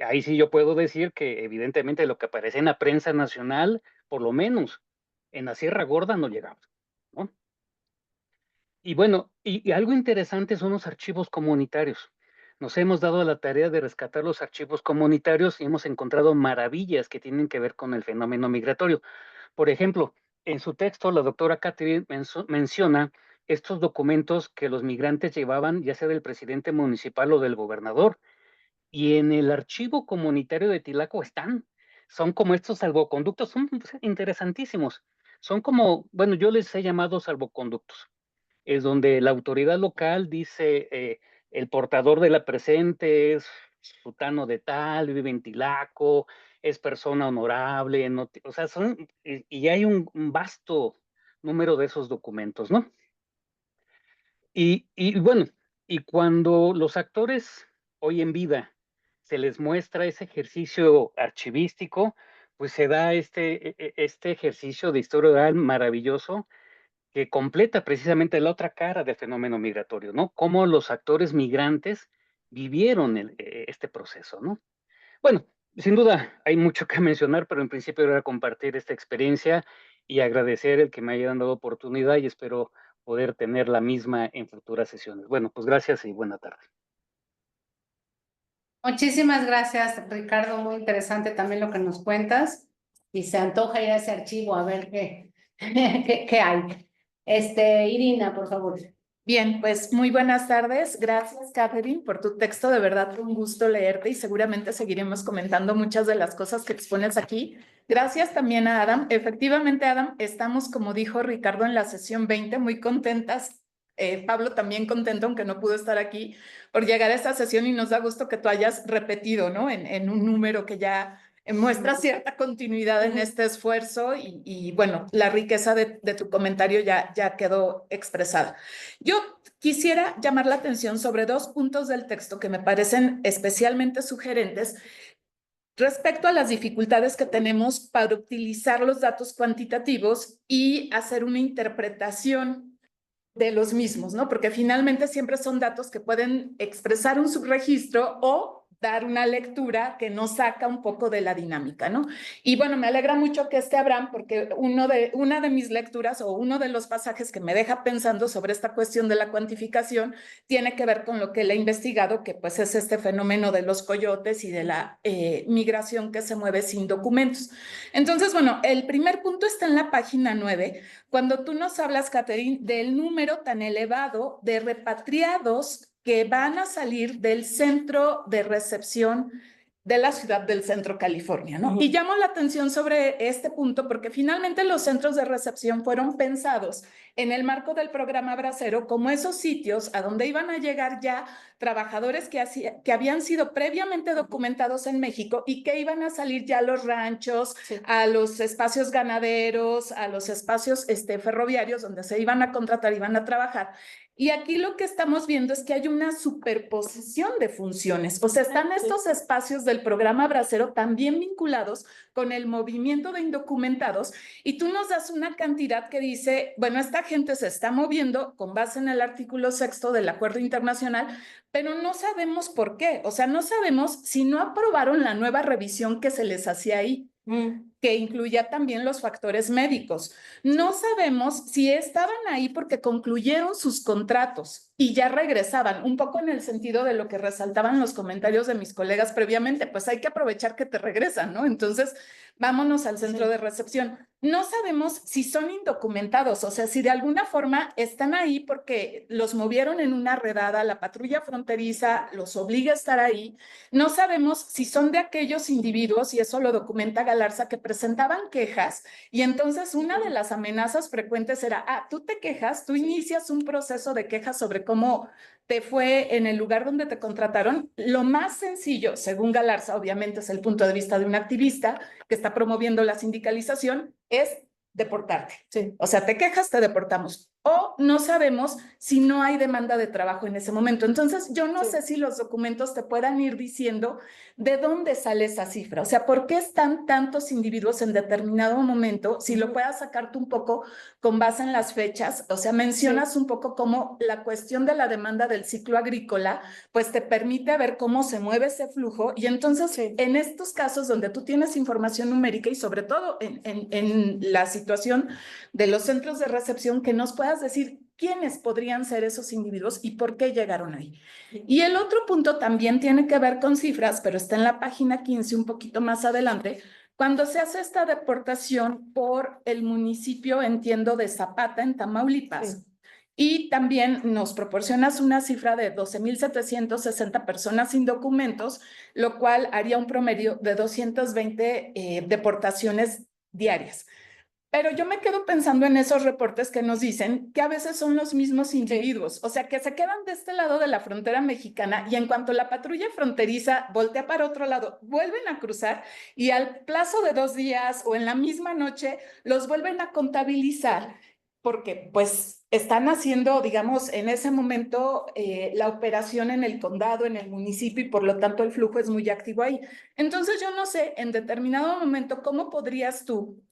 ahí sí yo puedo decir que evidentemente lo que aparece en la prensa nacional, por lo menos en la Sierra Gorda no llegaba, ¿no? Y bueno, y algo interesante son los archivos comunitarios. Nos hemos dado la tarea de rescatar los archivos comunitarios y hemos encontrado maravillas que tienen que ver con el fenómeno migratorio. Por ejemplo, en su texto, la doctora Catherine menciona estos documentos que los migrantes llevaban, ya sea del presidente municipal o del gobernador, y en el archivo comunitario de Tilaco están. Son como estos salvoconductos, son interesantísimos. Son como, bueno, yo les he llamado salvoconductos, es donde la autoridad local dice, el portador de la presente es sutano de tal, vive en Tilaco, es persona honorable, no, o sea, y hay un vasto número de esos documentos, ¿no? Y bueno, y cuando los actores hoy en vida se les muestra ese ejercicio archivístico, pues se da este ejercicio de historia oral maravilloso que completa precisamente la otra cara del fenómeno migratorio, ¿no? Cómo los actores migrantes vivieron este proceso, ¿no? Bueno, sin duda hay mucho que mencionar, pero en principio era compartir esta experiencia y agradecer el que me hayan dado oportunidad y espero poder tener la misma en futuras sesiones. Bueno, pues gracias y buena tarde.
Muchísimas gracias, Ricardo. Muy interesante también lo que nos cuentas. Y se antoja ir a ese archivo a ver qué hay. Irina, por favor.
Bien, pues muy buenas tardes. Gracias, Catherine, por tu texto. De verdad, fue un gusto leerte y seguramente seguiremos comentando muchas de las cosas que expones aquí. Gracias también a Adam. Efectivamente, Adam, estamos, como dijo Ricardo, en la sesión 20, muy contentas. Pablo también contento, aunque no pudo estar aquí, por llegar a esta sesión y nos da gusto que tú hayas repetido, ¿no? En un número que ya muestra cierta continuidad en este esfuerzo y bueno, la riqueza de tu comentario ya quedó expresada. Yo quisiera llamar la atención sobre dos puntos del texto que me parecen especialmente sugerentes respecto a las dificultades que tenemos para utilizar los datos cuantitativos y hacer una interpretación de los mismos, ¿no? Porque finalmente siempre son datos que pueden expresar un subregistro o dar una lectura que nos saca un poco de la dinámica, ¿no? Y bueno, me alegra mucho que esté Abraham, porque una de mis lecturas o uno de los pasajes que me deja pensando sobre esta cuestión de la cuantificación tiene que ver con lo que él ha investigado, que pues es este fenómeno de los coyotes y de la migración que se mueve sin documentos. Entonces, bueno, el primer punto está en la página 9, cuando tú nos hablas, Catherine, del número tan elevado de repatriados que van a salir del centro de recepción de la ciudad del Centro, California, ¿no? Y llamo la atención sobre este punto porque finalmente los centros de recepción fueron pensados en el marco del programa Bracero como esos sitios a donde iban a llegar ya trabajadores que habían sido previamente documentados en México y que iban a salir ya a los ranchos, a los espacios ganaderos, a los espacios ferroviarios donde se iban a contratar, iban a trabajar. Y aquí lo que estamos viendo es que hay una superposición de funciones. O sea, están estos espacios del programa Bracero también vinculados con el movimiento de indocumentados y tú nos das una cantidad que dice, bueno, esta gente se está moviendo con base en el artículo 6º del Acuerdo Internacional, pero no sabemos por qué. O sea, no sabemos si no aprobaron la nueva revisión que se les hacía ahí, que incluía también los factores médicos. No sabemos si estaban ahí porque concluyeron sus contratos y ya regresaban, un poco en el sentido de lo que resaltaban los comentarios de mis colegas previamente, pues hay que aprovechar que te regresan, ¿no? Entonces, vámonos al centro de recepción. No sabemos si son indocumentados, o sea, si de alguna forma están ahí porque los movieron en una redada, la patrulla fronteriza los obliga a estar ahí. No sabemos si son de aquellos individuos, y eso lo documenta Galarza, que presentaban quejas y entonces una de las amenazas frecuentes era, tú te quejas, tú inicias un proceso de quejas sobre cómo te fue en el lugar donde te contrataron. Lo más sencillo, según Galarza, obviamente es el punto de vista de un activista que está promoviendo la sindicalización, es deportarte. Sí. O sea, te quejas, te deportamos. O no sabemos si no hay demanda de trabajo en ese momento. Entonces, yo no sé si los documentos te puedan ir diciendo de dónde sale esa cifra. O sea, ¿por qué están tantos individuos en determinado momento? Si lo puedas sacarte un poco con base en las fechas. O sea, mencionas un poco cómo la cuestión de la demanda del ciclo agrícola, pues te permite ver cómo se mueve ese flujo. Y entonces, en estos casos donde tú tienes información numérica y sobre todo en la situación de los centros de recepción, que nos puedas decir quiénes podrían ser esos individuos y por qué llegaron ahí. Y el otro punto también tiene que ver con cifras, pero está en la página 15, un poquito más adelante, cuando se hace esta deportación por el municipio, entiendo, de Zapata, en Tamaulipas. Sí. Y también nos proporcionas una cifra de 12,760 personas sin documentos, lo cual haría un promedio de 220 deportaciones diarias. Pero yo me quedo pensando en esos reportes que nos dicen que a veces son los mismos individuos, o sea, que se quedan de este lado de la frontera mexicana y en cuanto la patrulla fronteriza voltea para otro lado, vuelven a cruzar y al plazo de 2 días o en la misma noche los vuelven a contabilizar porque pues están haciendo, digamos, en ese momento la operación en el condado, en el municipio y por lo tanto el flujo es muy activo ahí. Entonces yo no sé, en determinado momento, ¿cómo podrías tú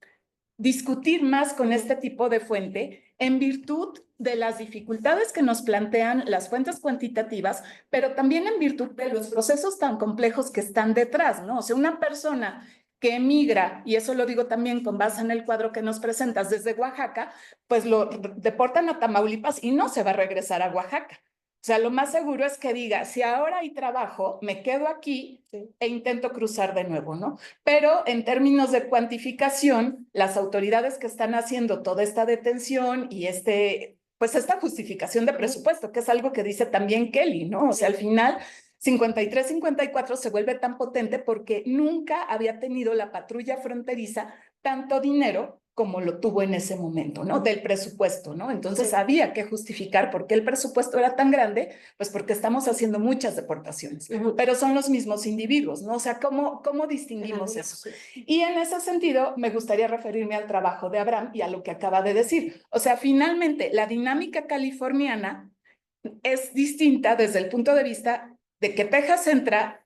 discutir más con este tipo de fuente en virtud de las dificultades que nos plantean las fuentes cuantitativas, pero también en virtud de los procesos tan complejos que están detrás, ¿no? O sea, una persona que emigra, y eso lo digo también con base en el cuadro que nos presentas desde Oaxaca, pues lo deportan a Tamaulipas y no se va a regresar a Oaxaca. O sea, lo más seguro es que diga, si ahora hay trabajo, me quedo aquí e intento cruzar de nuevo, ¿no? Pero en términos de cuantificación, las autoridades que están haciendo toda esta detención y este pues esta justificación de presupuesto, que es algo que dice también Kelly, ¿no? O sea, al final 53-54 se vuelve tan potente porque nunca había tenido la patrulla fronteriza tanto dinero como lo tuvo en ese momento, ¿no? Del presupuesto, ¿no? Entonces
Sí.
había que justificar por qué el presupuesto era tan grande, pues porque estamos haciendo muchas deportaciones, pero son los mismos individuos, ¿no? O sea, ¿cómo distinguimos eso? Y en ese sentido, me gustaría referirme al trabajo de Abraham y a lo que acaba de decir. O sea, finalmente, la dinámica californiana es distinta desde el punto de vista de que Texas entra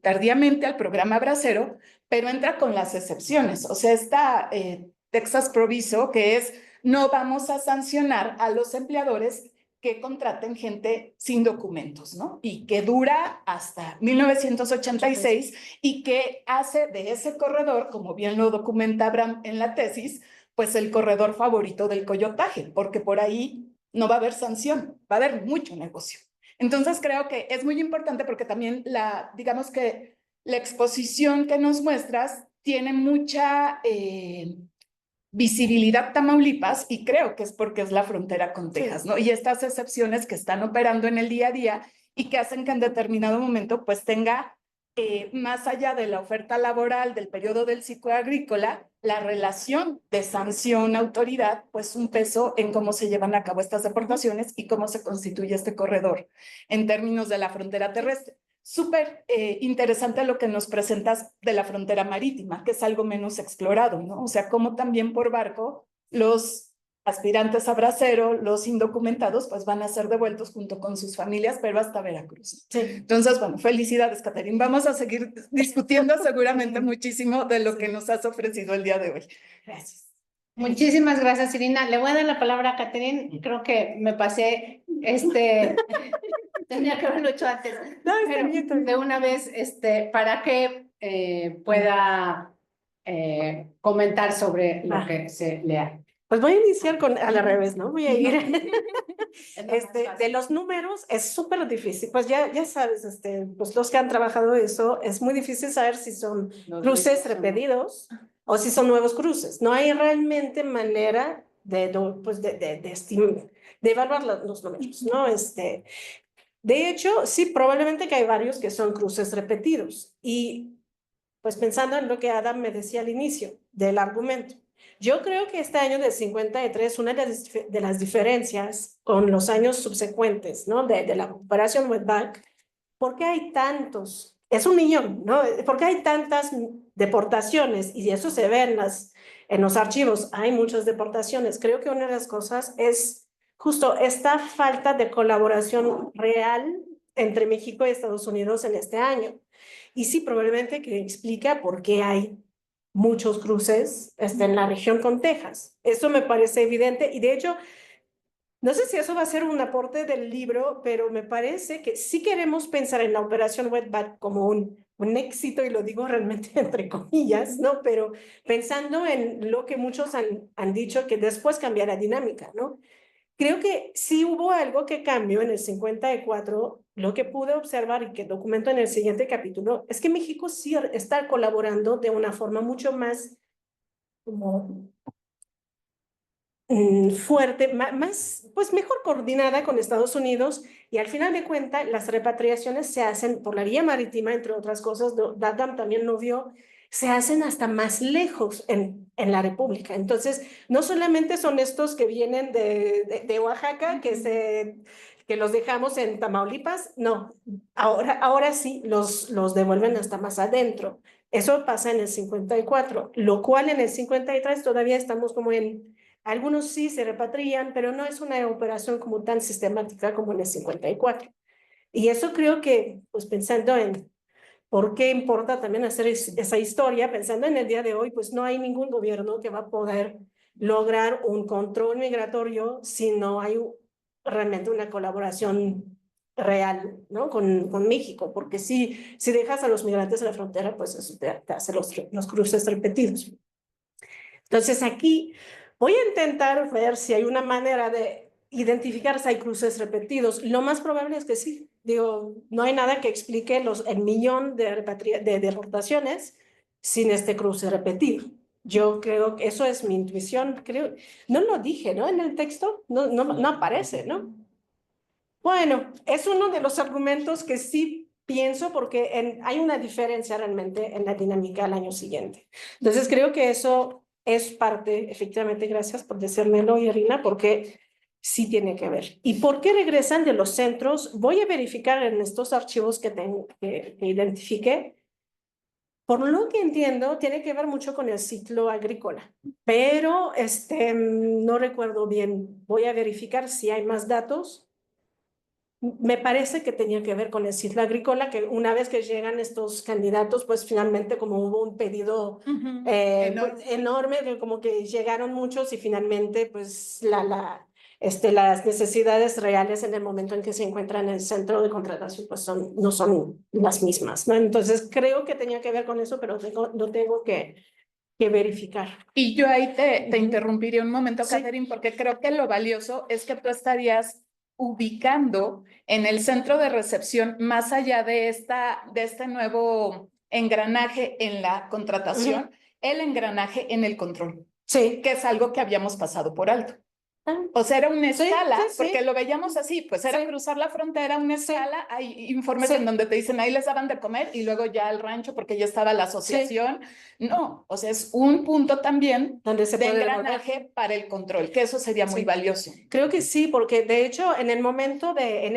tardíamente al programa Bracero, pero entra con las excepciones. O sea, está Texas Proviso, que es no vamos a sancionar a los empleadores que contraten gente sin documentos, ¿no? Y que dura hasta 1986 y que hace de ese corredor, como bien lo documenta Abraham en la tesis, pues el corredor favorito del coyotaje, porque por ahí no va a haber sanción, va a haber mucho negocio. Entonces creo que es muy importante porque también digamos que la exposición que nos muestras tiene mucha visibilidad Tamaulipas y creo que es porque es la frontera con Texas, ¿no? Y estas excepciones que están operando en el día a día y que hacen que en determinado momento pues tenga más allá de la oferta laboral del periodo del ciclo agrícola, la relación de sanción-autoridad, pues un peso en cómo se llevan a cabo estas deportaciones y cómo se constituye este corredor en términos de la frontera terrestre. Súper interesante lo que nos presentas de la frontera marítima, que es algo menos explorado, ¿no? O sea, cómo también por barco los aspirantes a bracero, los indocumentados, pues van a ser devueltos junto con sus familias, pero hasta Veracruz.
Sí.
Entonces, bueno, felicidades, Catherine. Vamos a seguir discutiendo seguramente muchísimo de lo que nos has ofrecido el día de hoy.
Gracias.
Muchísimas gracias, Irina. Le voy a dar la palabra a Catherine. Creo que me pasé, tenía que haberlo hecho antes.
No, está
Pero
bien, está bien.
de una vez, para que pueda comentar sobre lo que se lea.
Pues voy a iniciar al revés, ¿no? Voy a ir.
Es lo más fácil.
De los números es súper difícil. Pues ya sabes, pues los que han trabajado eso, es muy difícil saber si son
Los
cruces
mismos, ¿no?
repetidos o si son nuevos cruces. No hay realmente manera de evaluar los números, ¿no? De hecho, sí, probablemente que hay varios que son cruces repetidos. Y pues pensando en lo que Adam me decía al inicio del argumento, yo creo que este año del 53, una de las diferencias con los años subsecuentes, ¿no? De la operación Wetback, ¿por qué hay tantos? Es 1 millón, ¿no? ¿Por qué hay tantas deportaciones? Y eso se ve en los archivos, hay muchas deportaciones. Creo que una de las cosas es justo esta falta de colaboración real entre México y Estados Unidos en este año. Y sí, probablemente que explica por qué hay muchos cruces en la región con Texas. Eso me parece evidente y de hecho, no sé si eso va a ser un aporte del libro, pero me parece que sí queremos pensar en la operación Wetback como un éxito, y lo digo realmente entre comillas, ¿no? Pero pensando en lo que muchos han dicho que después cambia la dinámica, ¿no? Creo que sí hubo algo que cambió en el 54. Lo que pude observar y que documento en el siguiente capítulo es que México sí está colaborando de una forma mucho más como fuerte, más, pues mejor coordinada con Estados Unidos, y al final de cuentas las repatriaciones se hacen por la vía marítima, entre otras cosas, Adam también lo vio, se hacen hasta más lejos en la República. Entonces, no solamente son estos que vienen de Oaxaca, que los dejamos en Tamaulipas, no, ahora sí los devuelven hasta más adentro. Eso pasa en el 54, lo cual en el 53 todavía estamos como algunos sí se repatrian, pero no es una operación como tan sistemática como en el 54. Y eso creo que, pues pensando en por qué importa también hacer esa historia, pensando en el día de hoy, pues no hay ningún gobierno que va a poder lograr un control migratorio si no hay realmente una colaboración real, ¿no? Con México, porque si dejas a los migrantes en la frontera, pues eso te hace los cruces repetidos. Entonces aquí voy a intentar ver si hay una manera de identificar si hay cruces repetidos. Lo más probable es que sí. Digo, no hay nada que explique el 1 millón de deportaciones sin este cruce repetido, Yo creo que eso es mi intuición, creo. No lo dije, ¿no? En el texto no aparece, ¿no? Bueno, es uno de los argumentos que sí pienso porque hay una diferencia realmente en la dinámica al año siguiente. Entonces creo que eso es parte, efectivamente, gracias por decírmelo, Irina, porque sí tiene que ver. ¿Y por qué regresan de los centros? Voy a verificar en estos archivos que identifiqué. Por lo que entiendo, tiene que ver mucho con el ciclo agrícola, pero no recuerdo bien. Voy a verificar si hay más datos. Me parece que tenía que ver con el ciclo agrícola, que una vez que llegan estos candidatos, pues finalmente como hubo un pedido enorme, que como que llegaron muchos y finalmente pues las necesidades reales en el momento en que se encuentran en el centro de contratación pues no son las mismas, ¿no? Entonces creo que tenía que ver con eso, pero lo tengo que verificar.
Y yo ahí te
Ujú.
interrumpiría un momento,
Sí.
Catherine, porque creo que lo valioso es que tú estarías ubicando en el centro de recepción, más allá de este nuevo engranaje en la contratación, el engranaje en el control,
Sí.
que es algo que habíamos pasado por alto.
Ah,
O sea, era una
sí,
escala,
sí, sí.
porque lo veíamos así, pues era
Sí.
cruzar la frontera, una escala, hay informes
Sí.
en donde te dicen ahí les daban de comer y luego ya al rancho porque ya estaba la asociación. No, o sea, es un punto también
Donde se
de
puede
engranaje para el control, que eso sería muy
Sí.
valioso.
Creo que sí, porque de hecho en el momento en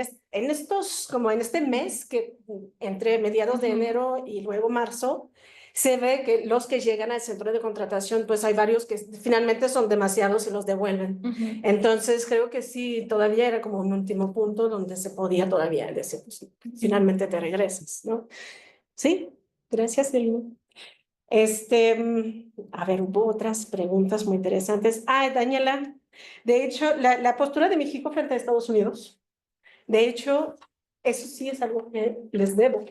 estos, como en este mes, que entre mediados de
Ujú.
enero y luego marzo, se ve que los que llegan al centro de contratación, pues hay varios que finalmente son demasiados y los devuelven.
Ujú.
Entonces creo que sí, todavía era como un último punto donde se podía todavía decir, pues finalmente te regresas, ¿no? Sí, gracias, Elina. A ver, hubo otras preguntas muy interesantes. Daniela, de hecho, la postura de México frente a Estados Unidos, de hecho, eso sí es algo que les debo,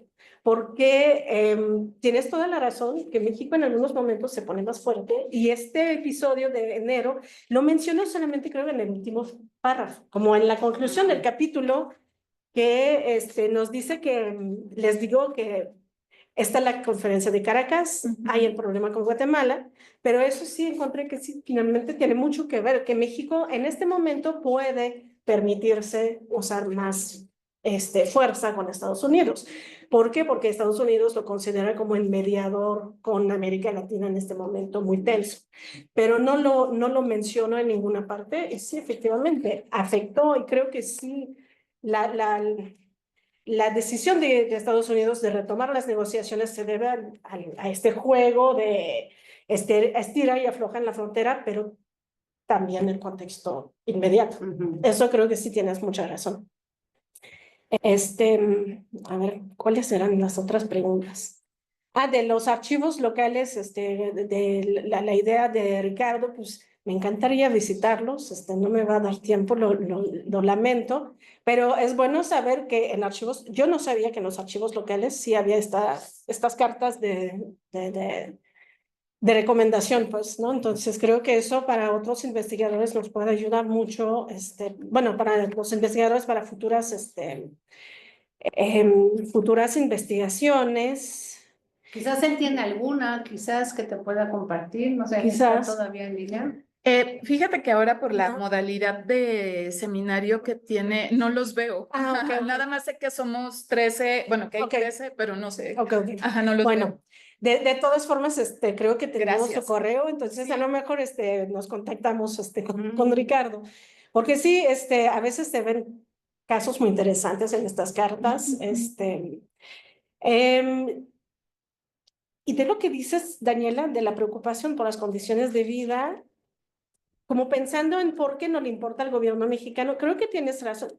porque tienes toda la razón que México en algunos momentos se pone más fuerte y este episodio de enero lo menciono solamente creo en el último párrafo, como en la conclusión del capítulo que nos dice que les digo que está la conferencia de Caracas, hay el problema con Guatemala, pero eso sí encontré que sí, finalmente tiene mucho que ver, que México en este momento puede permitirse usar más fuerza con Estados Unidos. ¿Por qué? Porque Estados Unidos lo considera como el mediador con América Latina en este momento muy tenso, pero no lo menciono en ninguna parte y sí, efectivamente, afectó y creo que sí, la decisión de Estados Unidos de retomar las negociaciones se debe a este juego de estira y afloja en la frontera, pero también el contexto inmediato. Eso creo que sí tienes mucha razón. A ver, ¿cuáles serán las otras preguntas? De los archivos locales, de la idea de Ricardo, pues me encantaría visitarlos, no me va a dar tiempo, lo lamento, pero es bueno saber que en archivos, yo no sabía que en los archivos locales sí había estas cartas de recomendación, pues, ¿no? Entonces creo que eso para otros investigadores nos puede ayudar mucho, bueno, para los investigadores para futuras investigaciones.
Quizás él tiene alguna, quizás que te pueda compartir, no sé,
Quizás.
¿está todavía en línea?
Fíjate que ahora por la
Ajá.
modalidad de seminario que tiene, no los veo.
Ok.
Nada más sé que somos 13, bueno, que hay
Ok.
13, pero no sé.
Ok.
Ajá, no los
Bueno,
veo.
de todas formas, creo que tenemos su
Gracias.
correo, entonces
Sí.
a lo mejor nos contactamos con Ricardo, porque sí, a veces se ven casos muy interesantes en estas cartas, y de lo que dices, Daniela, de la preocupación por las condiciones de vida, como pensando en por qué no le importa al gobierno mexicano, creo que tienes razón.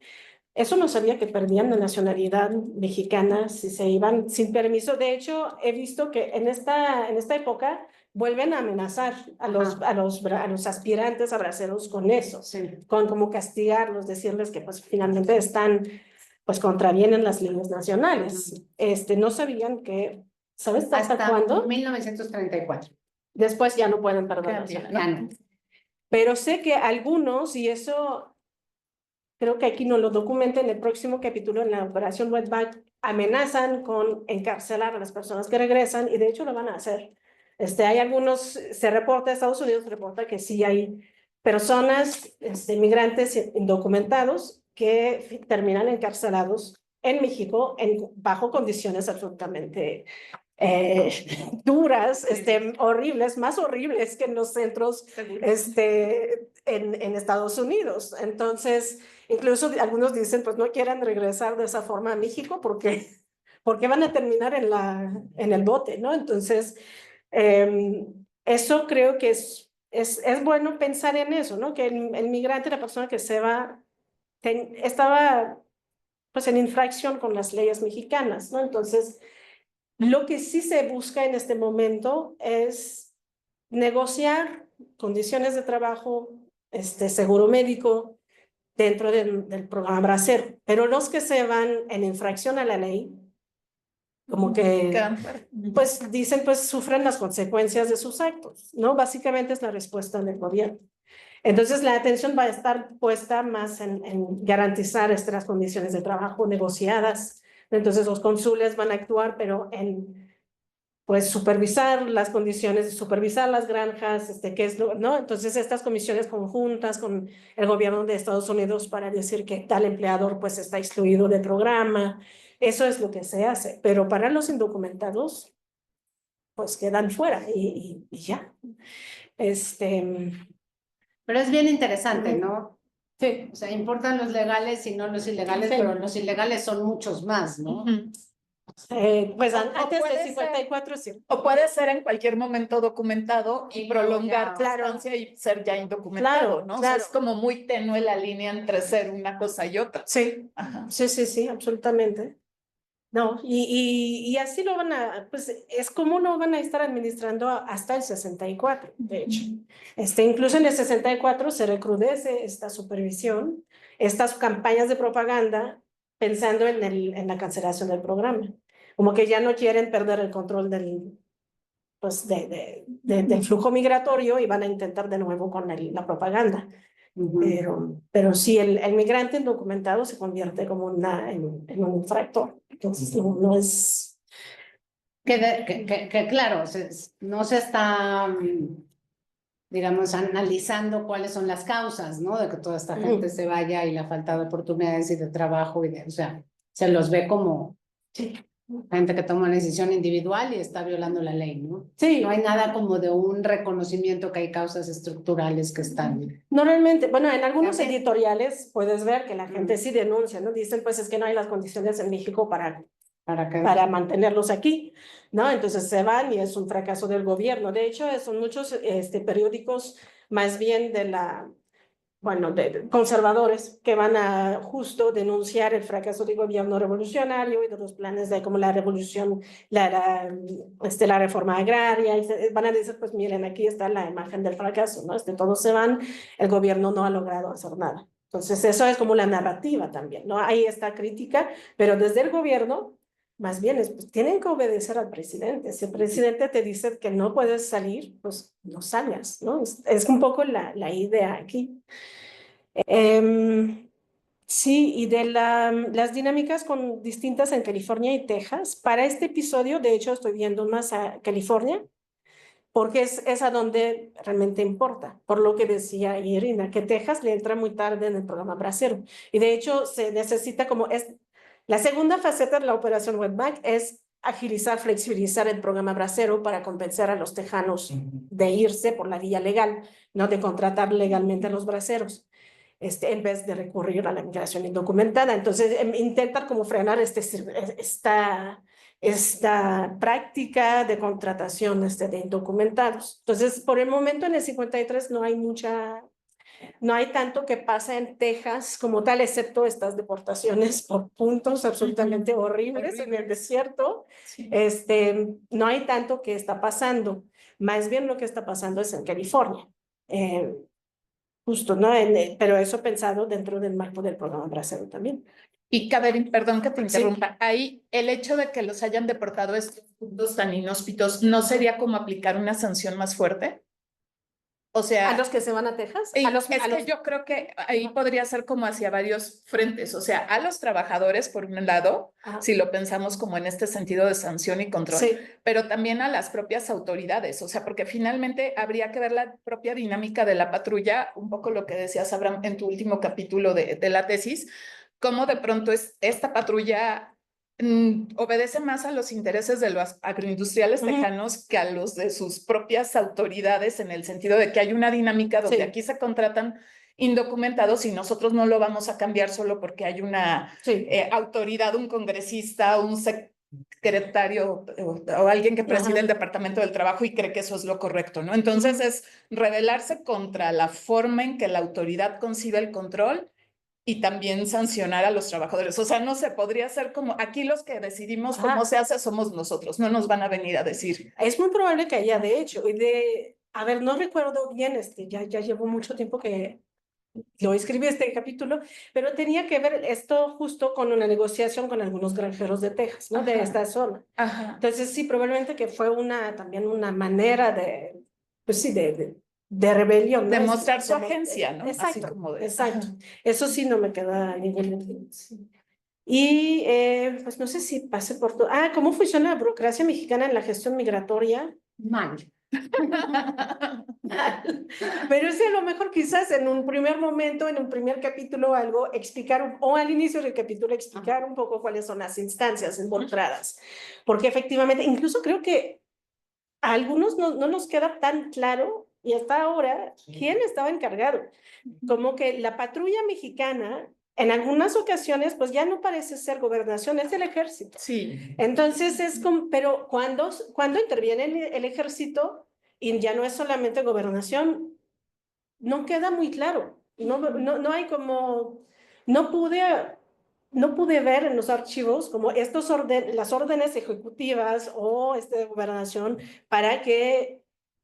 Eso no sabía que perdían la nacionalidad mexicana si se iban sin permiso. De hecho, he visto que en esta época vuelven a amenazar a los aspirantes a braceros con eso, con como castigarlos, decirles que pues finalmente pues contravienen las leyes nacionales. No sabían que, ¿sabes hasta cuándo?
1934.
Después ya no pueden perder la
Cambia,
nacionalidad.
¿No?
Pero sé que algunos, y eso creo que aquí nos lo documenta en el próximo capítulo, en la operación Wetback, amenazan con encarcelar a las personas que regresan, y de hecho lo van a hacer. Hay algunos, se reporta, Estados Unidos reporta que sí hay personas, migrantes indocumentados que terminan encarcelados en México bajo condiciones absolutamente duras, horribles, más horribles que en los centros en Estados Unidos. Entonces, incluso algunos dicen, pues no quieran regresar de esa forma a México porque van a terminar en el bote, ¿no? Entonces, eso creo que es bueno pensar en eso, ¿no? Que el migrante, la persona que se va, estaba pues en infracción con las leyes mexicanas, ¿no? Entonces, lo que sí se busca en este momento es negociar condiciones de trabajo, seguro médico dentro del programa Bracero, pero los que se van en infracción a la ley, como que, pues dicen, pues sufren las consecuencias de sus actos, ¿no? Básicamente es la respuesta del gobierno. Entonces, la atención va a estar puesta más en garantizar las condiciones de trabajo negociadas. Entonces, los cónsules van a actuar, pero pues, supervisar las condiciones, supervisar las granjas, qué es ¿no? Entonces, estas comisiones conjuntas con el gobierno de Estados Unidos para decir que tal empleador, pues, está excluido del programa. Eso es lo que se hace. Pero para los indocumentados, pues, quedan fuera y ya.
Pero es bien interesante, ¿no?
Sí.
O sea, importan los legales y no los ilegales,
Sí.
pero los ilegales son muchos más, ¿no?
Pues
O
antes
puede
del
ser-
54, sí.
O puede ser en cualquier momento documentado y
Y
prolongar
luego
tu
ya,
estancia y ser ya indocumentado,
Claro,
¿no? O sea,
claro.
es como muy tenue la línea entre ser una cosa y otra.
Sí,
Ajá.
sí, absolutamente. No, y así lo van pues es como no van a estar administrando hasta el 64, de hecho. Incluso en el 64 se recrudece esta supervisión, estas campañas de propaganda, pensando en la cancelación del programa. Como que ya no quieren perder el control pues del flujo migratorio y van a intentar de nuevo con la propaganda. Pero sí, el migrante indocumentado se convierte como en un infractor. Entonces, no es...
Que claro, no se está, digamos, analizando cuáles son las causas, ¿no? De que toda esta gente se vaya y la falta de oportunidades y de trabajo, o sea, se los ve como gente que toma una decisión individual y está violando la ley, ¿no?
Sí.
No hay nada como de un reconocimiento que hay causas estructurales que están...
Normalmente, bueno, en algunos editoriales puedes ver que la gente sí denuncia, ¿no? Dicen, pues es que no hay las condiciones en México para mantenerlos aquí, ¿no? Entonces se van y es un fracaso del gobierno. De hecho, son muchos periódicos más bien de conservadores que van a justo denunciar el fracaso del gobierno revolucionario y de los planes de como la revolución, la reforma agraria, y van a decir, pues miren, aquí está la imagen del fracaso, ¿no? Todos se van, el gobierno no ha logrado hacer nada. Entonces, eso es como la narrativa también, ¿no? Hay esta crítica, pero desde el gobierno, más bien, pues, tienen que obedecer al presidente. Si el presidente te dice que no puedes salir, pues no salgas, ¿no? Es un poco la idea aquí. Sí, y de las dinámicas distintas en California y Texas. Para este episodio, de hecho, estoy viendo más a California, porque es a donde realmente importa, por lo que decía Irina, que Texas le entra muy tarde en el programa Bracero. Y de hecho, se necesita la segunda faceta de la operación Wetback es agilizar, flexibilizar el programa Bracero para convencer a los tejanos de irse por la vía legal, no de contratar legalmente a los braceros. En vez de recurrir a la migración indocumentada. Entonces, intentar como frenar esta práctica de contratación de indocumentados. Entonces, por el momento en el 53 no hay tanto que pasa en Texas como tal, excepto estas deportaciones por puntos absolutamente horribles en el desierto.
Sí.
No hay tanto que está pasando. Más bien lo que está pasando es en California. Justo, ¿no? Pero eso pensado dentro del marco del programa Bracero también.
Y Catherine, perdón que te interrumpa, ahí el hecho de que los hayan deportado a estos puntos tan inhóspitos, ¿no sería como aplicar una sanción más fuerte? O sea,
¿A los que se van a Texas?
y
A los,
es
a
que
los-
yo creo que ahí podría ser como hacia varios frentes, o sea, a los trabajadores por un lado,
Ajá.
si lo pensamos como en este sentido de sanción y control,
Sí,
pero también a las propias autoridades, o sea, porque finalmente habría que ver la propia dinámica de la patrulla, un poco lo que decías, Abraham, en tu último capítulo de la tesis, cómo de pronto es esta patrulla obedece más a los intereses de los agroindustriales
Ujú.
tejanos que a los de sus propias autoridades, en el sentido de que hay una dinámica donde
Sí.
aquí se contratan indocumentados y nosotros no lo vamos a cambiar solo porque hay una
sí.
autoridad, un congresista, un secretario o alguien que preside
Ajá.
el Departamento del Trabajo y cree que eso es lo correcto, ¿no? Entonces
Ujú.
es rebelarse contra la forma en que la autoridad concibe el control y también sancionar a los trabajadores. O sea, no sé, podría ser como aquí los que decidimos
Ajá.
cómo se hace somos nosotros, no nos van a venir a decir.
Es muy probable que haya, de hecho, a ver, no recuerdo bien, ya llevo mucho tiempo que lo escribí este capítulo, pero tenía que ver esto justo con una negociación con algunos granjeros de Texas, ¿no? De
Ajá.
esta zona.
Ajá.
Entonces, sí, probablemente que fue también una manera pues sí, de rebelión, ¿no?
Demostrar su agencia, ¿no? Así
Exacto,
como de.
exacto.
Ajá.
Eso sí no me queda ninguna duda. Sí. Y pues no sé si pase por todo. ¿Cómo funciona la burocracia mexicana en la gestión migratoria?
Mal.
Pero es a lo mejor quizás en un primer momento, en un primer capítulo, algo, explicar, o al inicio del capítulo, explicar un poco cuáles son las instancias involucradas. Porque efectivamente, incluso creo que a algunos no nos queda tan claro, y hasta ahora, quién estaba encargado. Como que la patrulla mexicana, en algunas ocasiones, pues ya no parece ser gobernación, es el ejército.
Sí.
Entonces es como, pero cuando interviene el ejército, y ya no es solamente gobernación, no queda muy claro. No hay como, no pude, no pude ver en los archivos como las órdenes ejecutivas o de gobernación para que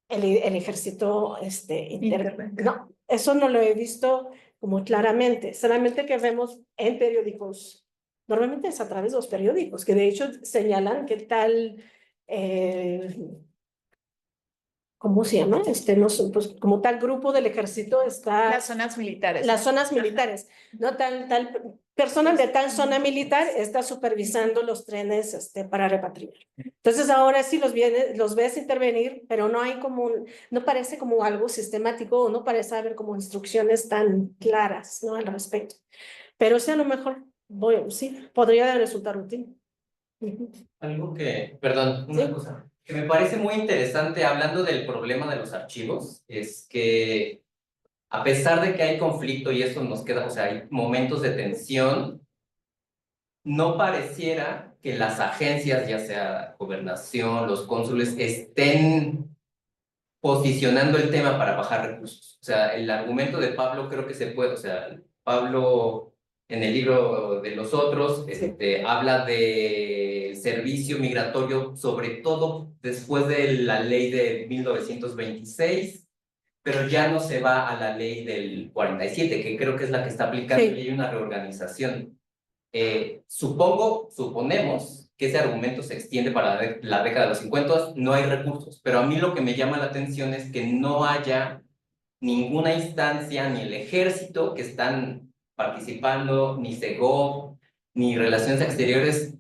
el ejército
Intervenga.
No, eso no lo he visto como claramente, solamente que vemos en periódicos. Normalmente es a través de los periódicos, que de hecho señalan que tal ¿cómo se llama? No sé, pues como tal grupo del ejército está
Las zonas militares.
las
¿no?
zonas militares, ¿no? Tal persona de tal zona militar está supervisando los trenes para repatriar. Entonces ahora sí los ves intervenir, pero no hay no parece como algo sistemático o no parece haber como instrucciones tan claras, ¿no? Al respecto. Pero sí, a lo mejor, sí, podría resultar útil.
Algo que, perdón, una
Sí.
cosa que me parece muy interesante hablando del problema de los archivos, es que a pesar de que hay conflicto y eso nos queda, o sea, hay momentos de tensión, no pareciera que las agencias, ya sea gobernación, los cónsules, estén posicionando el tema para bajar recursos. O sea, el argumento de Pablo creo que se puede, o sea, Pablo en el libro de los otros habla del servicio migratorio, sobre todo después de la ley de 1926, pero ya no se va a la ley del 47, que creo que es la que está aplicando,
Sí.
y hay una reorganización. Suponemos que ese argumento se extiende para la década de los 50, no hay recursos, pero a mí lo que me llama la atención es que no haya ninguna instancia, ni el ejército que están participando, ni Segov, ni Relaciones Exteriores,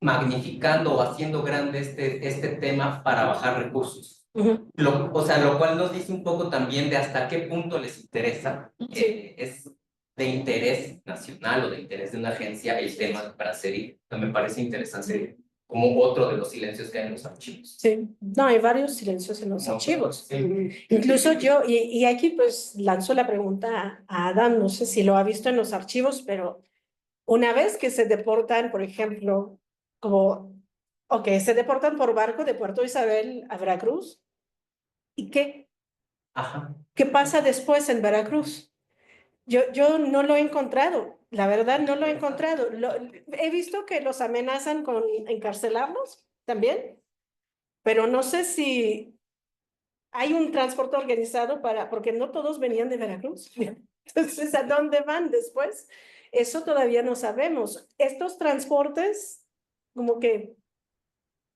magnificando o haciendo grande este tema para bajar recursos.
Uh-huh.
O sea, lo cual nos dice un poco también de hasta qué punto les interesa, es de interés nacional o de interés de una agencia el tema para seguir. Me parece interesante como otro de los silencios que hay en los archivos.
Sí, no, hay varios silencios en los archivos.
Sí.
Incluso yo, y aquí pues lanzo la pregunta a Adam, no sé si lo ha visto en los archivos, pero una vez que se deportan, por ejemplo, se deportan por barco de Puerto Isabel a Veracruz, ¿y qué?
Ajá.
¿Qué pasa después en Veracruz? Yo no lo he encontrado, la verdad no lo he encontrado. He visto que los amenazan con encarcelarlos también, pero no sé si hay un transporte organizado porque no todos venían de Veracruz. Entonces, ¿a dónde van después? Eso todavía no sabemos. Estos transportes, como que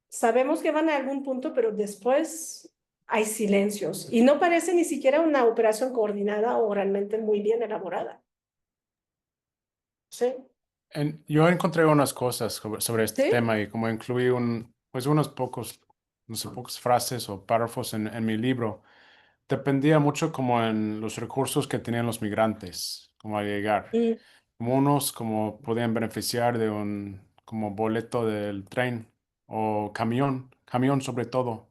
sabemos que van a algún punto, pero después hay silencios y no parece ni siquiera una operación coordinada o realmente muy bien elaborada. Sí,
Yo encontré unas cosas sobre este
¿sí?
tema y como incluí pues unos pocos, no sé, pocas frases o párrafos en mi libro. Dependía mucho como en los recursos que tenían los migrantes, como al llegar.
Mm,
Como unos como podían beneficiar de un como boleto del tren o camión sobre todo.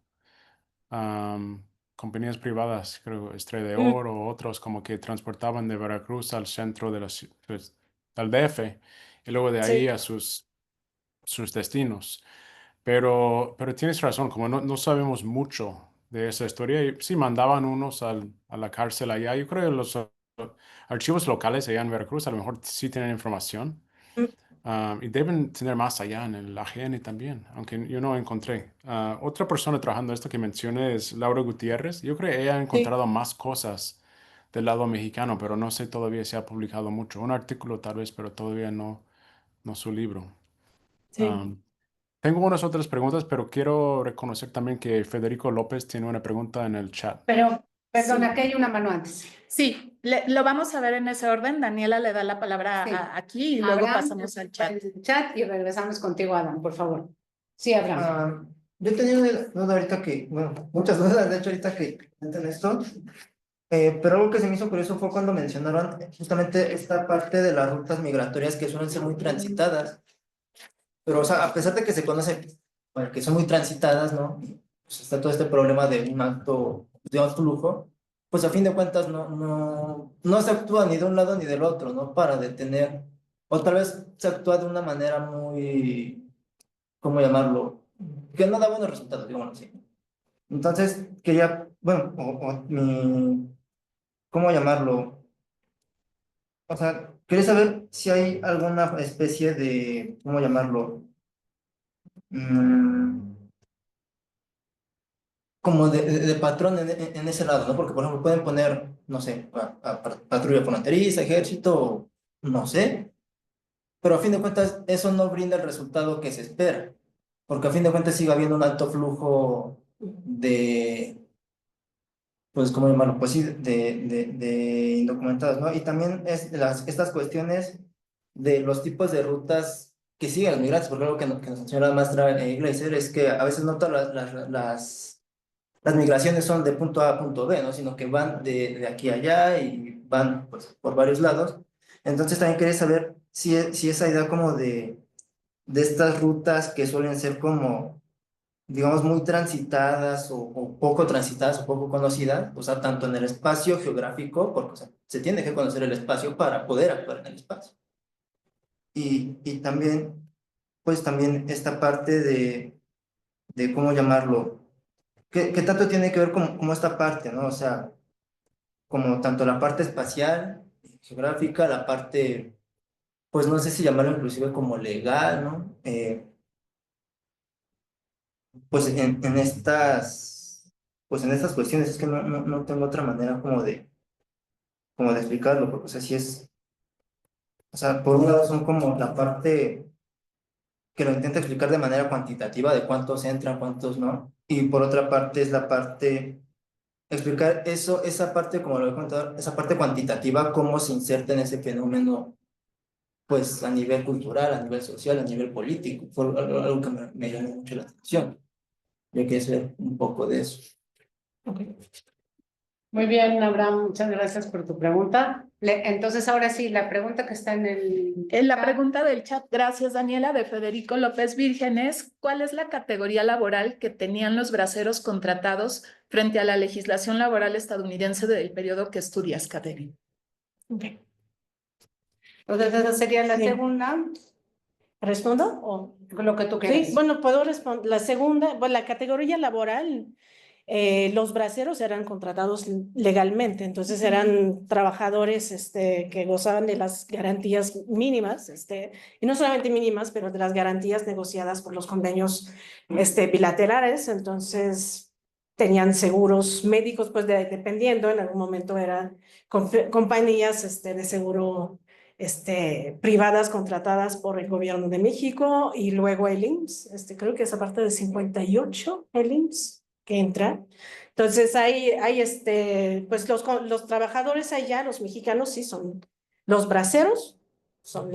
Am, Compañías privadas, creo, Estrella de
mm,
Oro o otros como que transportaban de Veracruz al centro de pues, al DF y luego de ahí
sí,
a sus destinos. Pero tienes razón, como no sabemos mucho de esa historia, y sí mandaban unos a la cárcel allá. Yo creo que los archivos locales allá en Veracruz a lo mejor sí tienen información.
mm,
Y deben tener más allá en el AGN también, aunque yo no encontré. Otra persona trabajando esto que mencioné es Laura Gutiérrez. Yo creo que ella ha
sí,
encontrado más cosas del lado mexicano, pero no sé todavía si ha publicado mucho. Un artículo tal vez, pero todavía no su libro.
sí.
Tengo unas otras preguntas, pero quiero reconocer también que Federico López tiene una pregunta en el chat.
Pero, perdona,
Sí.
que hay una mano antes.
Sí, lo vamos a ver en ese orden. Daniela le da la palabra
Sí.
aquí y luego
Abraham,
pasamos al chat.
el chat y regresamos contigo, Adam, por favor. Sí, Abraham.
Yo tenía una duda ahorita que, bueno, muchas dudas de hecho ahorita que comentan esto, pero algo que se me hizo curioso fue cuando mencionaron justamente esta parte de las rutas migratorias que suelen ser muy transitadas, pero o sea, a pesar de que se conoce, bueno, que son muy transitadas, ¿no? Pues está todo este problema de un alto, digamos, flujo, pues a fin de cuentas no se actúa ni de un lado ni del otro, ¿no? Para detener, o tal vez se actúa de una manera muy, ¿cómo llamarlo? Que no da buenos resultados, digámoslo así. Entonces, quería, bueno, ¿cómo llamarlo? O sea, quería saber si hay alguna especie de, ¿cómo llamarlo? Mm, como de patrón en ese lado, ¿no? Porque, por ejemplo, pueden poner, no sé, patrulla fronteriza, ejército, no sé, pero a fin de cuentas eso no brinda el resultado que se espera, porque a fin de cuentas sigue habiendo un alto flujo de pues, ¿cómo llamarlo? Pues sí, de indocumentados, ¿no? Y también es estas cuestiones de los tipos de rutas que siguen los migrantes, porque algo que nos menciona la maestra Gleiser es que a veces no todas las migraciones son de punto A a punto B, ¿no? Sino que van de aquí a allá y van pues, por varios lados. Entonces también quería saber si esa idea como de estas rutas que suelen ser como digamos, muy transitadas o poco transitadas o poco conocidas, o sea, tanto en el espacio geográfico, porque o sea, se tiene que conocer el espacio para poder actuar en el espacio. Y también, pues también esta parte de ¿cómo llamarlo? ¿Qué tanto tiene que ver como esta parte, ¿no? O sea, como tanto la parte espacial, geográfica, la parte, pues no sé si llamarlo inclusive como legal, ¿no? Pues pues en estas cuestiones es que no tengo otra manera como de explicarlo, porque o sea, si es, o sea, por un lado son como la parte que lo intenta explicar de manera cuantitativa de cuántos entran, cuántos no, y por otra parte es la parte, explicar eso, esa parte, como lo he contado, esa parte cuantitativa, cómo se inserta en ese fenómeno, pues a nivel cultural, a nivel social, a nivel político, fue algo que me llamó mucho la atención. Yo quería saber un poco de eso.
Muy bien, Abraham, muchas gracias por tu pregunta. Entonces, ahora sí, la pregunta que está en el
En la
chat.
pregunta del chat, gracias Daniela, de Federico López Vírgenes, ¿cuál es la categoría laboral que tenían los braceros contratados frente a la legislación laboral estadounidense del periodo que estudias, Catherine?
Okay.
Entonces, esa sería la
Sí.
segunda,
¿Respondo? ¿O?
lo que tú quieras.
Sí, bueno, puedo responder. La segunda, bueno, la categoría laboral, los braceros eran contratados legalmente, entonces eran trabajadores que gozaban de las garantías mínimas, y no solamente mínimas, pero de las garantías negociadas por los convenios bilaterales, entonces tenían seguros médicos, pues dependiendo, en algún momento eran compañías de seguro privadas contratadas por el gobierno de México y luego el IMSS, creo que es a partir de 58 el IMSS que entra. Entonces, pues los trabajadores allá, los mexicanos, sí son los braceros, son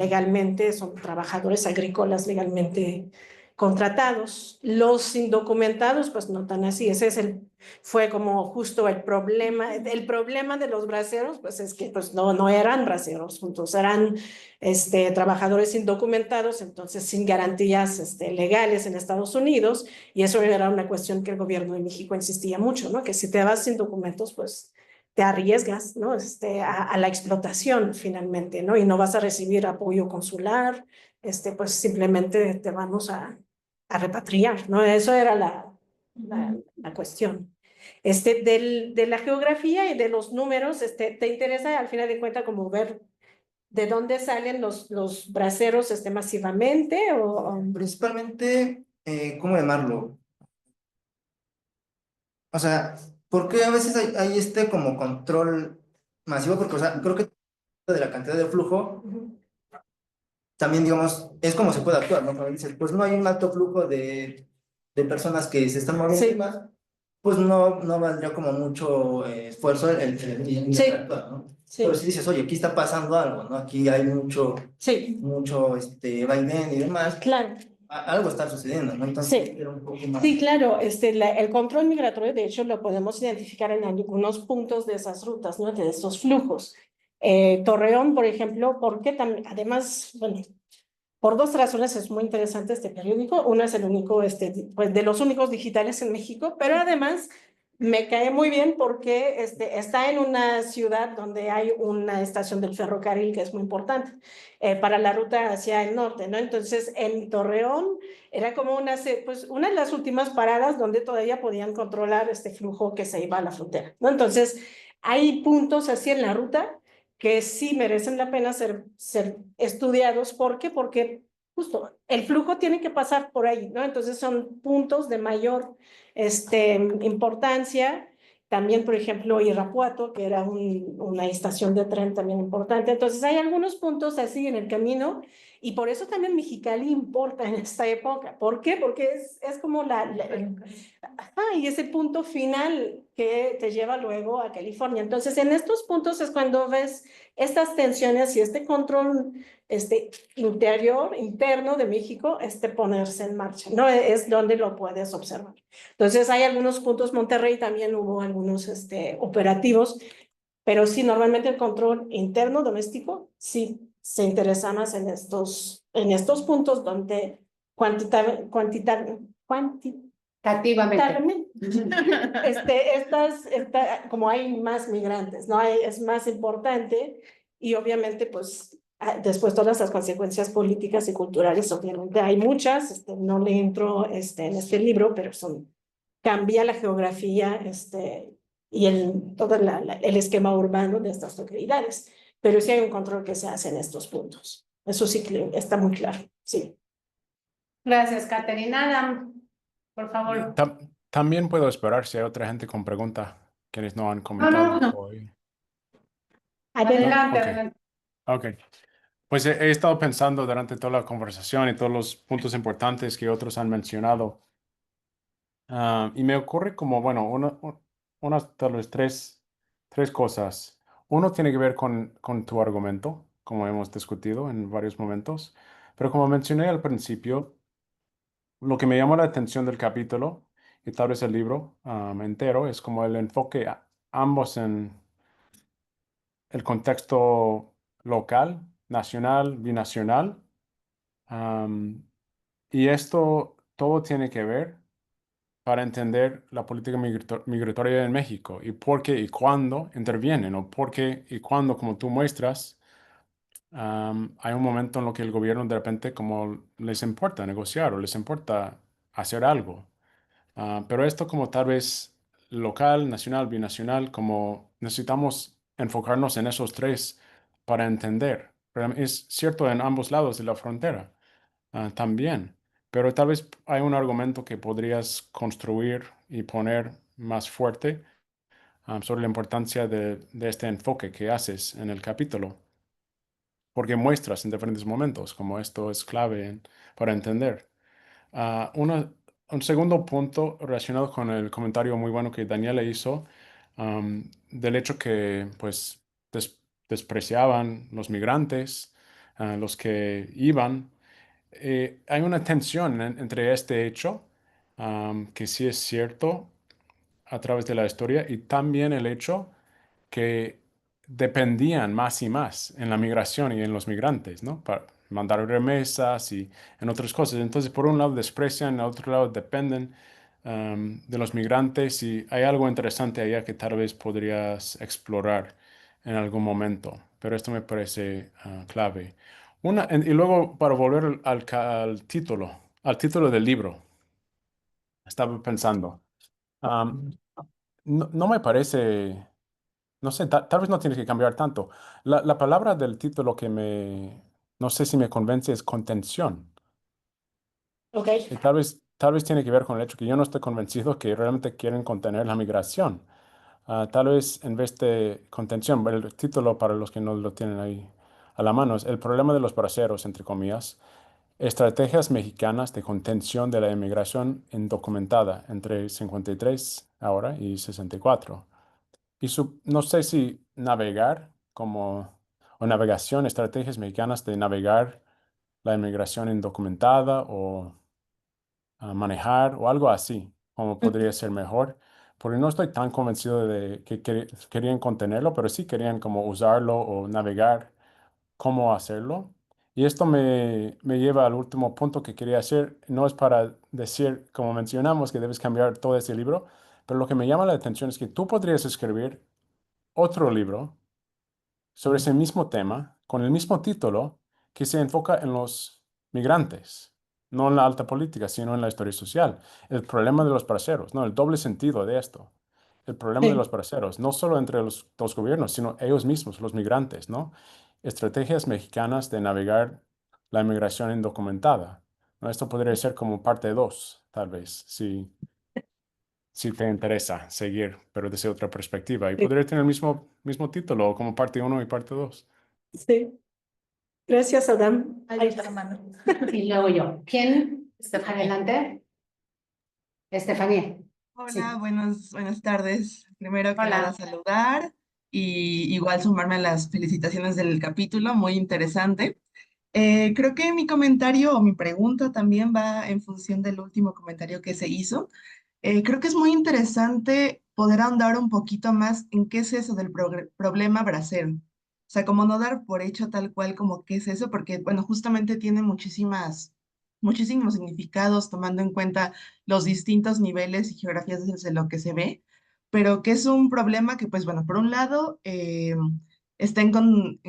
trabajadores agrícolas legalmente contratados. Los indocumentados, pues no tan así. Fue como justo el problema. El problema de los braceros, pues es que pues no eran braceros juntos, eran trabajadores indocumentados, entonces sin garantías legales en Estados Unidos, y eso era una cuestión que el gobierno de México insistía mucho, ¿no? Que si te vas sin documentos, pues te arriesgas, ¿no? A la explotación finalmente, ¿no? Y no vas a recibir apoyo consular, pues simplemente te vamos a repatriar, ¿no? Eso era la cuestión. De la geografía y de los números, ¿te interesa al final de cuentas como ver de dónde salen los braceros masivamente o?
Principalmente, ¿cómo llamarlo? O sea, ¿por qué a veces hay este como control masivo? Porque, o sea, creo que de la cantidad de flujo,
Ujú.
también, digamos, es como se puede actuar, ¿no? Cuando dices, pues no hay un alto flujo de personas que se están moviendo
Sí.
y más, pues no valdría como mucho esfuerzo el
Sí.
actuar, ¿no?
Sí.
Pero si dices, oye, aquí está pasando algo, ¿no? Aquí hay mucho
Sí,
vaivén y demás,
claro.
algo está sucediendo, ¿no? Entonces,
Sí.
era un poco más.
Sí, claro, el control migratorio, de hecho, lo podemos identificar en algunos puntos de esas rutas, ¿no? De esos flujos. Torreón, por ejemplo, porque también, además, bueno, por dos razones es muy interesante este periódico. Uno es el único, pues de los únicos digitales en México, pero además me cae muy bien porque está en una ciudad donde hay una estación del ferrocarril que es muy importante para la ruta hacia el norte, ¿no? Entonces, en Torreón era como pues, una de las últimas paradas donde todavía podían controlar este flujo que se iba a la frontera, ¿no? Entonces, hay puntos así en la ruta que sí merecen la pena ser estudiados. ¿Por qué? Porque justo el flujo tiene que pasar por ahí, ¿no? Entonces son puntos de mayor importancia. También, por ejemplo, Irapuato, que era una estación de tren también importante. Entonces hay algunos puntos así en el camino y por eso también Mexicali importa en esta época. ¿Por qué? Porque es como y ese punto final que te lleva luego a California. Entonces, en estos puntos es cuando ves estas tensiones y este control interno de México, ponerse en marcha, ¿no? Es donde lo puedes observar. Entonces, hay algunos puntos, Monterrey también hubo algunos operativos, pero sí, normalmente el control interno doméstico, sí, se interesa más en estos puntos donde
Activamente.
como hay más migrantes, ¿no? Es más importante y obviamente, pues, después todas las consecuencias políticas y culturales, obviamente hay muchas, no le entro en este libro, pero cambia la geografía, y todo el esquema urbano de estas localidades, pero sí hay un control que se hace en estos puntos. Eso sí que está muy claro, sí.
Gracias, Caterina. Adam, por favor.
También puedo esperar si hay otra gente con pregunta, quienes no han
No,
comentado
no.
hoy.
Adelante,
Ok.
adelante.
Ok. Pues he estado pensando durante toda la conversación y todos los puntos importantes que otros han mencionado. Y me ocurre como, bueno, unas tal vez tres cosas. Uno tiene que ver con tu argumento, como hemos discutido en varios momentos. Pero como mencioné al principio, lo que me llamó la atención del capítulo y tal vez el libro entero es como el enfoque ambos en el contexto local, nacional, binacional. Am, y esto todo tiene que ver para entender la política migratoria en México y por qué y cuándo intervienen o por qué y cuándo, como tú muestras, hay un momento en lo que el gobierno de repente como les importa negociar o les importa hacer algo. Pero esto como tal vez local, nacional, binacional, como necesitamos enfocarnos en esos tres para entender. Pero es cierto en ambos lados de la frontera también, pero tal vez hay un argumento que podrías construir y poner más fuerte sobre la importancia de este enfoque que haces en el capítulo, porque muestras en diferentes momentos como esto es clave para entender. Una un segundo punto relacionado con el comentario muy bueno que Daniela hizo, del hecho que pues despreciaban los migrantes, los que iban. Hay una tensión entre este hecho, que sí es cierto a través de la historia, y también el hecho que dependían más y más en la migración y en los migrantes, ¿no? Para mandar remesas y en otras cosas. Entonces, por un lado desprecian, por otro lado dependen de los migrantes, y hay algo interesante allá que tal vez podrías explorar en algún momento, pero esto me parece clave. Y luego, para volver al título del libro, estaba pensando, am, no me parece. No sé, tal vez no tienes que cambiar tanto. La palabra del título no sé si me convence, es contención.
Ok,
Y tal vez tiene que ver con el hecho que yo no estoy convencido que realmente quieren contener la migración. Tal vez en vez de contención, el título para los que no lo tienen ahí a la mano es El problema de los braceros, entre comillas, estrategias mexicanas de contención de la inmigración indocumentada entre 53 ahora y 64. No sé si navegar o navegación, estrategias mexicanas de navegar la inmigración indocumentada o manejar o algo así, como podría ser mejor, porque no estoy tan convencido de que querían contenerlo, pero sí querían como usarlo o navegar cómo hacerlo. Y esto me lleva al último punto que quería hacer. No es para decir, como mencionamos, que debes cambiar todo ese libro, pero lo que me llama la atención es que tú podrías escribir otro libro sobre ese mismo tema, con el mismo título, que se enfoca en los migrantes, no en la alta política, sino en la historia social. El problema de los braceros, no, el doble sentido de esto. El problema de
sí.
los braceros, no solo entre los dos gobiernos, sino ellos mismos, los migrantes, ¿no? Estrategias mexicanas de navegar la inmigración indocumentada. ¿No? Esto podría ser como parte 2, tal vez, si te interesa seguir, pero desde otra perspectiva. Y
Sí,
podría tener el mismo título, como parte uno y parte 2.
sí. Gracias, Adam.
Hay
Ay,
otra mano.
Y luego yo. ¿Quién?
Estefanía.
Adelante. Estefanía.
Hola,
Sí.
buenas tardes. Primero que nada,
Hola.
saludar y igual sumarme a las felicitaciones del capítulo, muy interesante. Creo que mi comentario o mi pregunta también va en función del último comentario que se hizo. Creo que es muy interesante poder ahondar un poquito más en qué es eso del problema bracero. O sea, como no dar por hecho tal cual como qué es eso, porque, bueno, justamente tiene muchísimos significados tomando en cuenta los distintos niveles y geografías desde lo que se ve, pero que es un problema que, pues, bueno, por un lado, está en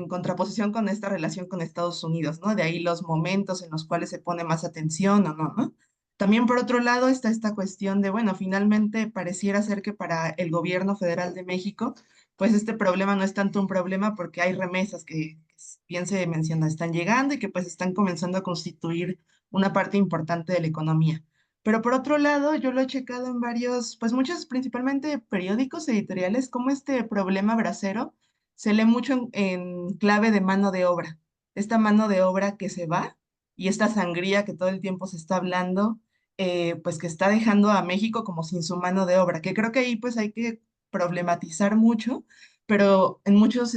contraposición con esta relación con Estados Unidos, ¿no? De ahí los momentos en los cuales se pone más atención o no, ¿no? También por otro lado está esta cuestión de, bueno, finalmente pareciera ser que para el gobierno federal de México, pues este problema no es tanto un problema porque hay remesas que bien se menciona, están llegando y que pues están comenzando a constituir una parte importante de la economía. Pero por otro lado, yo lo he checado en varios, pues muchos, principalmente periódicos editoriales, como este problema bracero se lee mucho en clave de mano de obra. Esta mano de obra que se va y esta sangría que todo el tiempo se está hablando pues que está dejando a México como sin su mano de obra, que creo que ahí pues hay que problematizar mucho, pero en muchos,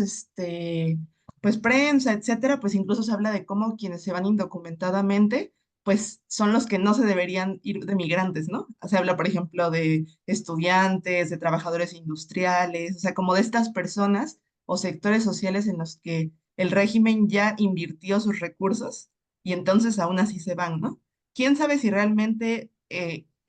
pues prensa, etcétera, pues incluso se habla de cómo quienes se van indocumentadamente, pues son los que no se deberían ir de migrantes, ¿no? Se habla, por ejemplo, de estudiantes, de trabajadores industriales, o sea, como de estas personas o sectores sociales en los que el régimen ya invirtió sus recursos y entonces aún así se van, ¿no? Quién sabe si realmente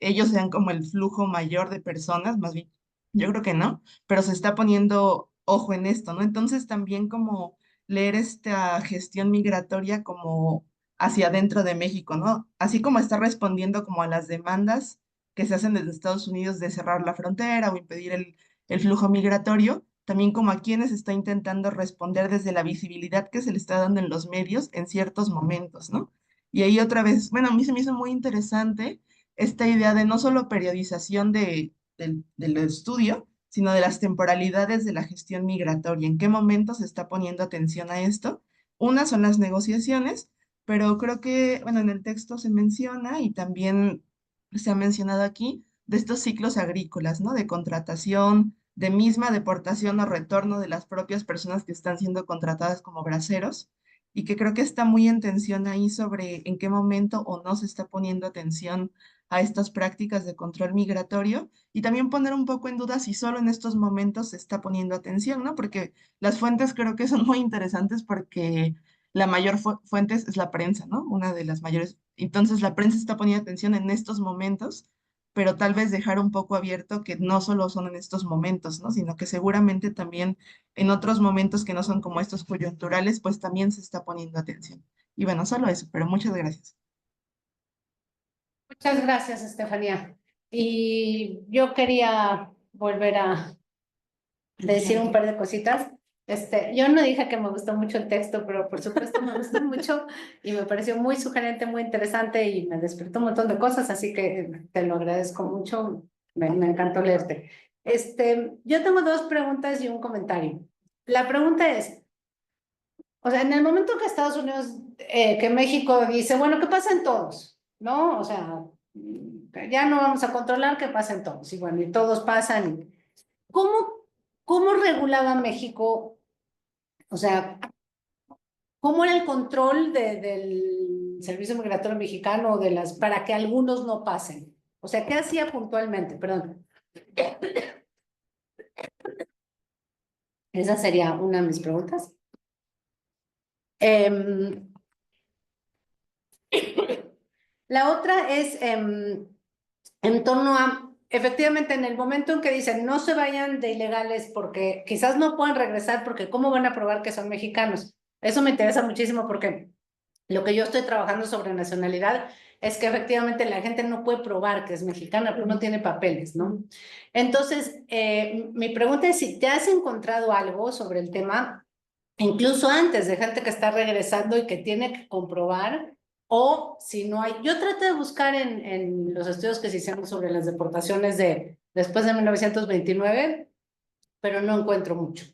ellos sean como el flujo mayor de personas, más bien, yo creo que no, pero se está poniendo ojo en esto, ¿no? Entonces también como leer esta gestión migratoria como hacia adentro de México, ¿no? Así como está respondiendo como a las demandas que se hacen desde Estados Unidos de cerrar la frontera o impedir el flujo migratorio, también como a quienes está intentando responder desde la visibilidad que se le está dando en los medios en ciertos momentos, ¿no? Y ahí otra vez, bueno, a mí se me hizo muy interesante esta idea de no solo periodización del estudio, sino de las temporalidades de la gestión migratoria, en qué momento se está poniendo atención a esto. Una son las negociaciones, pero creo que, bueno, en el texto se menciona y también se ha mencionado aquí, de estos ciclos agrícolas, ¿no? De contratación, de misma deportación o retorno de las propias personas que están siendo contratadas como braceros, y que creo que está muy en tensión ahí sobre en qué momento o no se está poniendo atención a estas prácticas de control migratorio, y también poner un poco en duda si solo en estos momentos se está poniendo atención, ¿no? Porque las fuentes creo que son muy interesantes porque la mayor fuente es la prensa, ¿no? Una de las mayores. Entonces la prensa está poniendo atención en estos momentos, pero tal vez dejar un poco abierto que no solo son en estos momentos, ¿no? Sino que seguramente también en otros momentos que no son como estos coyunturales, pues también se está poniendo atención. Y bueno, solo eso, pero muchas gracias.
Muchas gracias, Estefanía. Y yo quería volver a decir un par de cositas. Yo no dije que me gustó mucho el texto, pero por supuesto me gustó mucho y me pareció muy sugerente, muy interesante y me despertó un montón de cosas, así que te lo agradezco mucho. Me encantó leerte. Yo tengo dos preguntas y un comentario. La pregunta es, o sea, en el momento que Estados Unidos, que México dice, bueno, que pasen todos, ¿no? O sea, ya no vamos a controlar que pasen todos. Y bueno, y todos pasan. ¿Cómo regulaba México? O sea, ¿cómo era el control del Servicio Migratorio Mexicano para que algunos no pasen? O sea, ¿qué hacía puntualmente? Perdón. Esa sería una de mis preguntas. La otra es en torno a, efectivamente, en el momento en que dicen no se vayan de ilegales porque quizás no puedan regresar porque ¿cómo van a probar que son mexicanos? Eso me interesa muchísimo porque lo que yo estoy trabajando sobre nacionalidad es que efectivamente la gente no puede probar que es mexicana porque no tiene papeles, ¿no? Entonces, mi pregunta es si te has encontrado algo sobre el tema, incluso antes de gente que está regresando y que tiene que comprobar, o si no hay. Yo traté de buscar en los estudios que se hicieron sobre las deportaciones después de 1929, pero no encuentro mucho.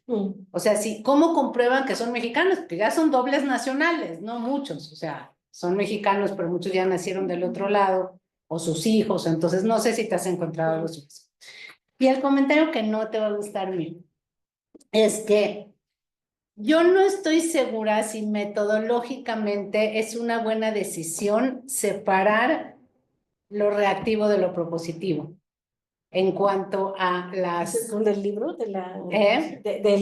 O sea, ¿cómo comprueban que son mexicanos? Porque ya son dobles nacionales, no muchos. O sea, son mexicanos, pero muchos ya nacieron del otro lado, o sus hijos. Entonces, no sé si te has encontrado algo sobre eso. Y el comentario que no te va a gustar mío es que yo no estoy segura si metodológicamente es una buena decisión separar lo reactivo de lo propositivo en cuanto a las...
¿Del libro? Las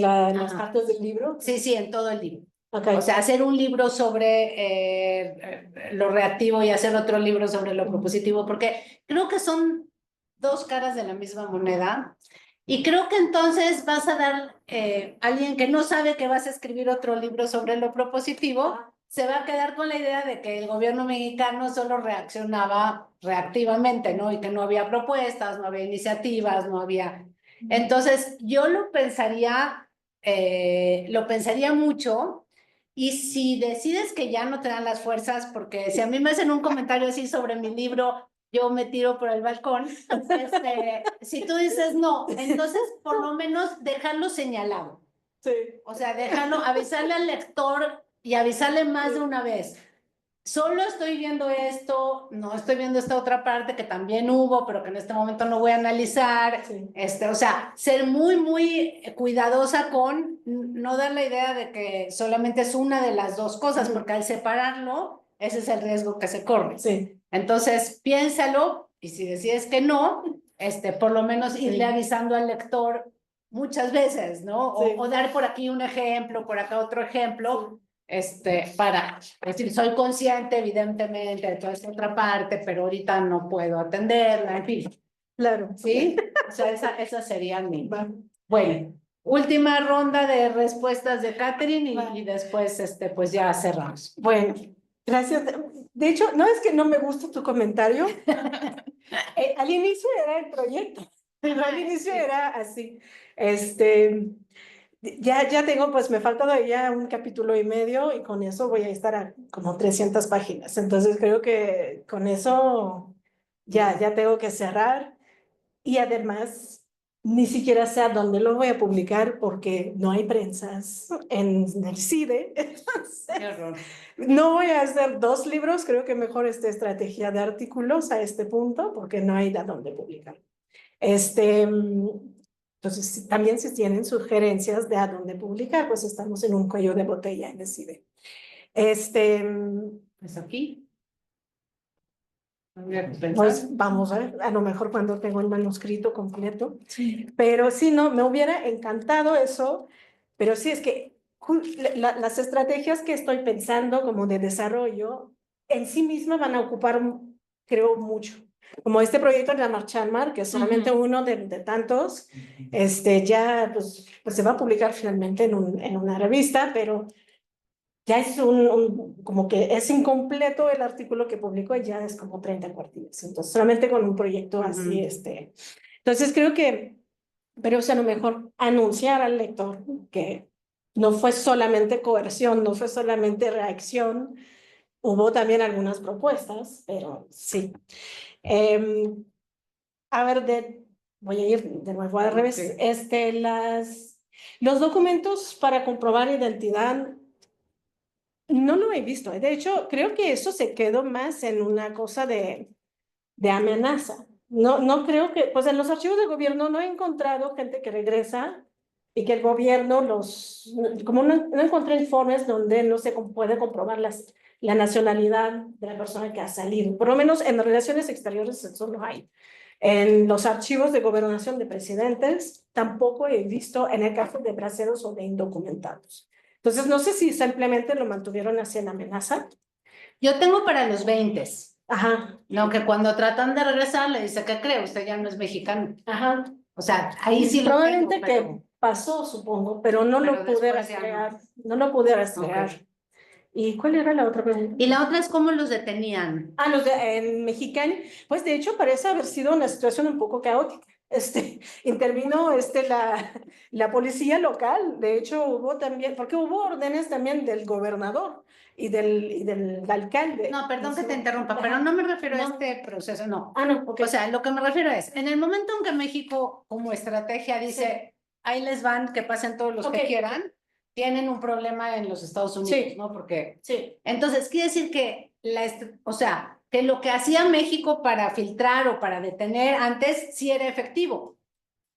Ajá.
partes del libro?
Sí, en todo el libro.
Okay.
O sea, hacer un libro sobre lo reactivo y hacer otro libro sobre lo propositivo, porque creo que son dos caras de la misma moneda. Y creo que entonces vas a dar, alguien que no sabe que vas a escribir otro libro sobre lo propositivo, se va a quedar con la idea de que el gobierno mexicano solo reaccionaba reactivamente, ¿no? Y que no había propuestas, no había iniciativas, no había... Entonces, yo lo pensaría mucho, y si decides que ya no te dan las fuerzas, porque si a mí me hacen un comentario así sobre mi libro, yo me tiro por el balcón. Si tú dices no, entonces por lo menos dejarlo señalado.
Sí.
O sea, avisarle al lector y avisarle más de una vez. Solo estoy viendo esto, no estoy viendo esta otra parte que también hubo, pero que en este momento no voy a analizar.
Sí.
O sea, ser muy, muy cuidadosa con no dar la idea de que solamente es una de las dos cosas, porque al separarlo, ese es el riesgo que se corre.
Sí.
Entonces, piénsalo, y si decides que no, por lo menos irle avisando al lector muchas veces, ¿no?
Sí.
O dar por aquí un ejemplo, por acá otro ejemplo, para decir, soy consciente, evidentemente, de toda esta otra parte, pero ahorita no puedo atenderla, en fin.
Claro.
¿Sí? O sea, esa sería mi... Bueno, última ronda de respuestas de Catherine y después, pues ya cerramos.
Bueno, gracias. De hecho, no es que no me guste tu comentario. Al inicio era el proyecto. Al inicio era así. Ya tengo, pues me falta todavía un capítulo y medio y con eso voy a estar a como 300 páginas. Entonces creo que con eso ya tengo que cerrar. Y además, ni siquiera sé a dónde lo voy a publicar porque no hay prensas en el CIDE. Entonces,
Qué horror.
no voy a hacer 2 libros, creo que mejor esta estrategia de artículos a este punto porque no hay a dónde publicar. Entonces, también si tienen sugerencias de a dónde publicar, pues estamos en un cuello de botella en el CIDE.
Pues aquí. Habría que pensar.
Pues vamos a lo mejor cuando tengo el manuscrito completo. Pero sí, no, me hubiera encantado eso, pero sí es que las estrategias que estoy pensando como de desarrollo en sí mismas van a ocupar, creo, mucho. Como este proyecto de la Marchamar, que es solamente uno de tantos, ya pues se va a publicar finalmente en una revista, pero ya es como que es incompleto el artículo que publicó y ya es como 30 cuartillas. Entonces, solamente con un proyecto así, Entonces, creo que, pero o sea, a lo mejor anunciar al lector que no fue solamente coerción, no fue solamente reacción, hubo también algunas propuestas, pero sí. A ver, voy a ir de nuevo al revés. Los documentos para comprobar identidad no lo he visto. De hecho, creo que eso se quedó más en una cosa de amenaza. No creo que, pues en los archivos del gobierno no he encontrado gente que regresa y que el gobierno como no encontré informes donde no se puede comprobar la nacionalidad de la persona que ha salido. Por lo menos en relaciones exteriores eso no hay. En los archivos de gobernación de presidentes tampoco he visto en el caso de braceros o de indocumentados. Entonces, no sé si simplemente lo mantuvieron así en amenaza.
Yo tengo para los 20.
Ajá,
No, que cuando tratan de regresar le dice, ¿qué cree? Usted ya no es mexicano.
ajá.
O sea, ahí sí lo
Probablemente
tengo,
que
pero-
pasó, supongo, pero no
pero
lo pude
después ya no.
rastrear. No lo pude rastrear.
Ok.
¿Y cuál era la otra pregunta?
Y la otra es cómo los detenían.
Los en Mexicali, pues de hecho parece haber sido una situación un poco caótica. Intervino la policía local, de hecho hubo también, porque hubo órdenes también del gobernador y del alcalde.
No, perdón que te
Eso.
interrumpa,
Ajá.
pero no me refiero a
No.
este proceso, no.
No, ok.
O sea, lo que me refiero es, en el momento en que México como estrategia dice, ahí les van, que pasen todos los que
Ok.
quieran, tienen un problema en los Estados Unidos,
Sí.
¿no? Porque,
Sí.
entonces, quiere decir que, o sea, que lo que hacía México para filtrar o para detener antes sí era efectivo.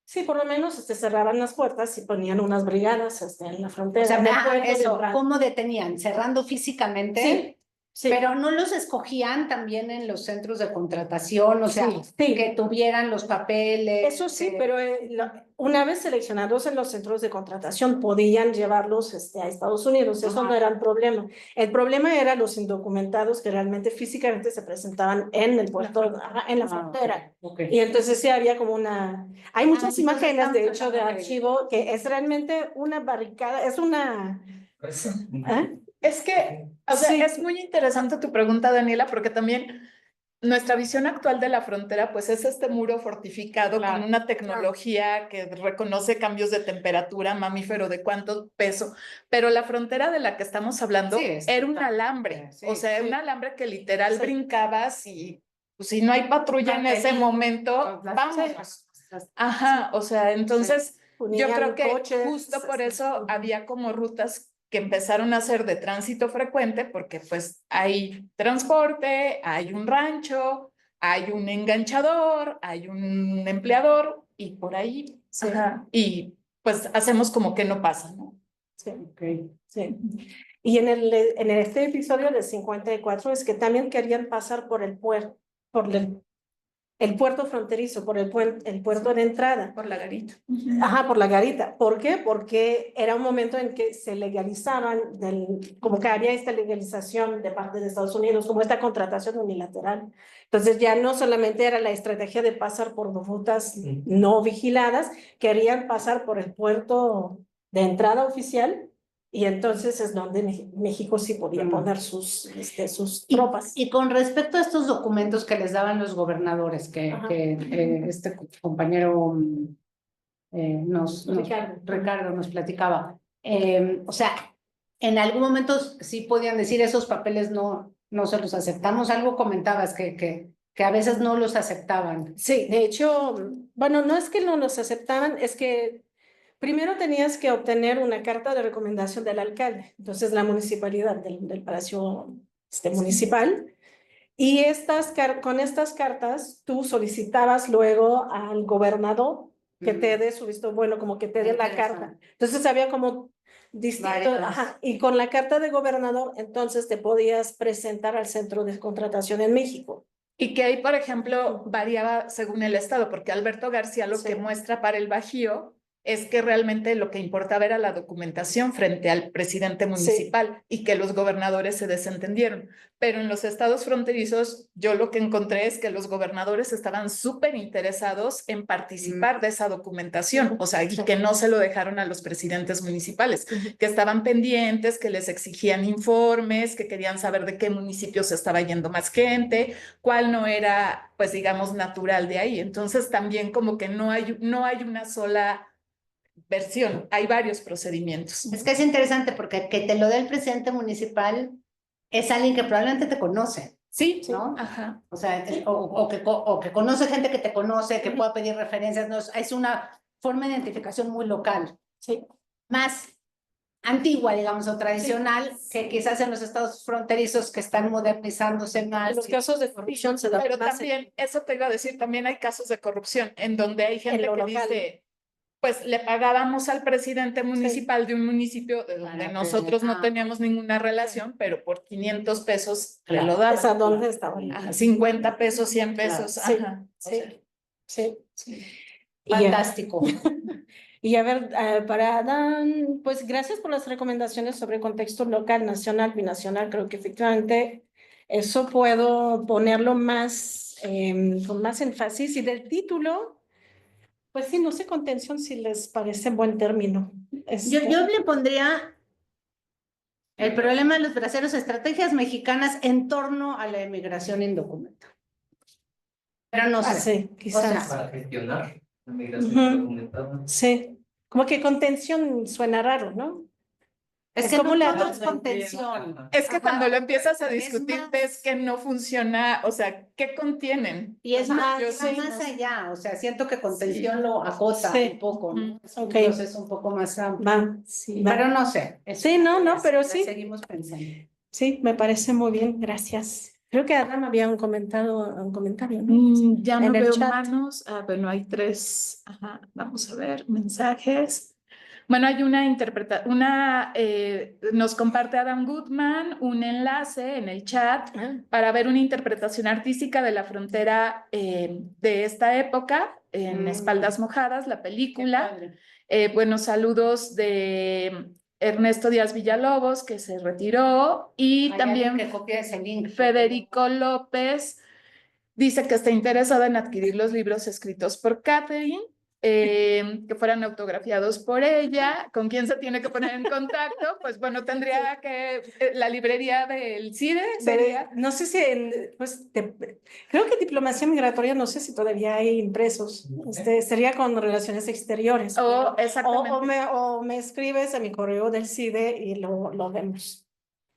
Sí, por lo menos cerraban las puertas y ponían unas brigadas en la frontera.
O sea,
en el
ajá,
puerto de
eso,
entrada.
¿cómo detenían? ¿Cerrando físicamente?
Sí, sí.
Pero no los escogían también en los centros de contratación, o sea,
Sí.
que tuvieran los papeles.
Eso sí, pero una vez seleccionados en los centros de contratación, podían llevarlos a Estados Unidos. Eso
Ajá.
no era un problema. El problema era los indocumentados que realmente físicamente se presentaban en el puerto, en la frontera.
Okay.
Y entonces sí había como hay muchas
entonces
imágenes, de hecho, de
ok.
archivo, que es realmente una barricada, es una... ¿Eh?
Es que, o sea,
Sí.
es muy interesante tu pregunta, Daniela, porque también nuestra visión actual de la frontera, pues es este muro fortificado con una tecnología que reconoce cambios de temperatura, mamífero de cuánto peso, pero la frontera de la que estamos hablando era un alambre, o sea, un alambre que literal brincabas y pues, si no hay patrulla en ese momento, vámonos. Ajá, o sea, entonces yo creo que justo por eso había como rutas que empezaron a ser de tránsito frecuente, porque pues hay transporte, hay un rancho, hay un enganchador, hay un empleador y por ahí, y pues hacemos como que no pasa, ¿no?
Sí, sí. Y en este episodio del 54 es que también querían pasar por el puerto, el puerto fronterizo, por el puerto de entrada.
Por la garita.
Ajá, por la garita. ¿Por qué? Porque era un momento en que se legalizaban, como que había esta legalización de parte de Estados Unidos, como esta contratación unilateral. Entonces ya no solamente era la estrategia de pasar por rutas no vigiladas, querían pasar por el puerto de entrada oficial. Y entonces es donde México sí podía poner sus tropas.
Y con respecto a estos documentos que les daban los gobernadores, que este compañero Ricardo nos platicaba, o sea, en algún momento sí podían decir esos papeles no se los aceptamos. Algo comentabas que que a veces no los aceptaban.
Sí, de hecho, bueno, no es que no los aceptaban, es que primero tenías que obtener una carta de recomendación del alcalde, entonces la municipalidad del Palacio Municipal. Y con estas cartas tú solicitabas luego al gobernador que te dé su visto bueno, como que te dé la carta. Entonces había como distintos, y con la carta de gobernador entonces te podías presentar al centro de contratación en México.
Y que ahí, por ejemplo, variaba según el estado, porque Alberto García lo que muestra para el Bajío es que realmente lo que importaba era la documentación frente al presidente municipal y que los gobernadores se desentendieron. Pero en los estados fronterizos, yo lo que encontré es que los gobernadores estaban súper interesados en participar de esa documentación, o sea, y que no se lo dejaron a los presidentes municipales, que estaban pendientes, que les exigían informes, que querían saber de qué municipios estaba yendo más gente, cuál no era, pues digamos, natural de ahí. Entonces también como que no hay una sola versión, hay varios procedimientos.
Es que es interesante porque que te lo dé el presidente municipal es alguien que probablemente te conoce.
Sí,
¿no?
Ajá.
O sea, o que conoce gente que te conoce, que pueda pedir referencias, ¿no? Es una forma de identificación muy local.
Sí.
Más antigua, digamos, o tradicional, que quizás en los estados fronterizos que están modernizándose más.
En los casos de corrupción se da
Pero
más
también, eso te iba a decir, también hay casos de corrupción en donde hay gente que dice, pues le pagábamos al presidente municipal de un municipio de donde nosotros no teníamos ninguna relación, pero por 500 pesos le lo daban.
¿Esa dónde estaba?
50 pesos, 100 pesos.
Sí,
Ajá.
sí.
Fantástico.
Y a ver, para Adán, pues gracias por las recomendaciones sobre contexto local, nacional, binacional. Creo que efectivamente eso puedo ponerlo más, con más énfasis. Y del título, pues sí, no sé, contención, si les parece buen término.
Yo le pondría el problema de los braceros, estrategias mexicanas en torno a la emigración indocumentada. Pero no sé.
Sí, quizás.
Para gestionar la migración indocumentada.
Sí, como que contención suena raro, ¿no?
Es que
como
no
la
todo es contención.
Es que cuando lo empiezas a discutir ves que no funciona, o sea, ¿qué contienen?
Y es más,
sí,
más allá, o sea, siento que contención lo acota un poco, ¿no? Entonces es un poco más amplio.
Va,
Pero no sé.
Sí, no, pero sí.
Seguimos pensando.
Sí, me parece muy bien, gracias. Creo que Adam había un comentario, ¿no?
Ya no
En el
veo
chat.
manos. Bueno, hay 3. Ajá, vamos a ver, mensajes. Bueno, hay nos comparte Adam Goodman un enlace en el chat para ver una interpretación artística de la frontera de esta época en Espaldas Mojadas, la película. Buenos saludos de Ernesto Díaz Villalobos, que se retiró, y también
que copie ese link.
Federico López dice que está interesado en adquirir los libros escritos por Catherine, que fueran autografiados por ella. ¿Con quién se tiene que poner en contacto? Pues bueno, tendría que la librería del CIDE sería.
No sé si creo que diplomacia migratoria, no sé si todavía hay impresos. Sería con relaciones exteriores.
Exactamente.
O me escribes a mi correo del CIDE y lo vemos.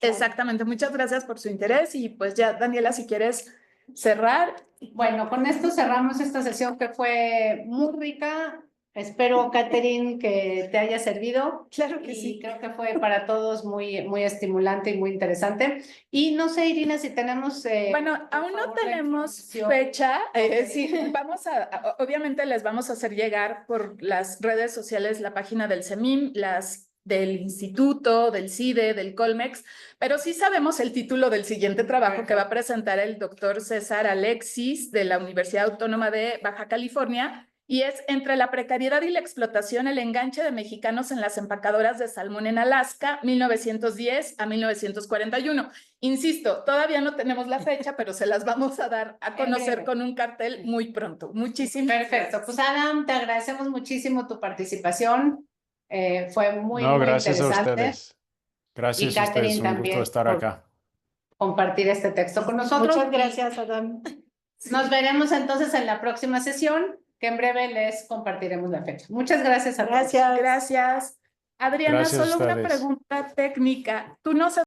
Exactamente. Muchas gracias por su interés y pues ya, Daniela, si quieres cerrar.
Bueno, con esto cerramos esta sesión que fue muy rica. Espero, Catherine, que te haya servido.
Claro que sí.
Creo que fue para todos muy estimulante y muy interesante. Y no sé, Irina, si tenemos...
bueno, aún no tenemos fecha. Sí, obviamente les vamos a hacer llegar por las redes sociales la página del CEMIM, del Instituto, del CIDE, del Colmex, pero sí sabemos el título del siguiente trabajo que va a presentar el doctor César Alexis de la Universidad Autónoma de Baja California, y es Entre la precariedad y la explotación, el enganche de mexicanos en las empacadoras de salmón en Alaska, 1910 a 1941. Insisto, todavía no tenemos la fecha, pero se las vamos a dar a conocer con un cartel muy pronto. Muchísimas gracias.
Pues Adam, te agradecemos muchísimo tu participación. Fue muy
gracias
interesante.
A ustedes. Gracias a ustedes, un gusto estar acá.
Compartir este texto con nosotros.
Muchas gracias, Adam.
Nos veremos entonces en la próxima sesión, que en breve les compartiremos la fecha. Muchas gracias a todos.
Gracias.
Gracias. Adriana,
Gracias a
solo una
ustedes.
pregunta técnica. ¿Tú no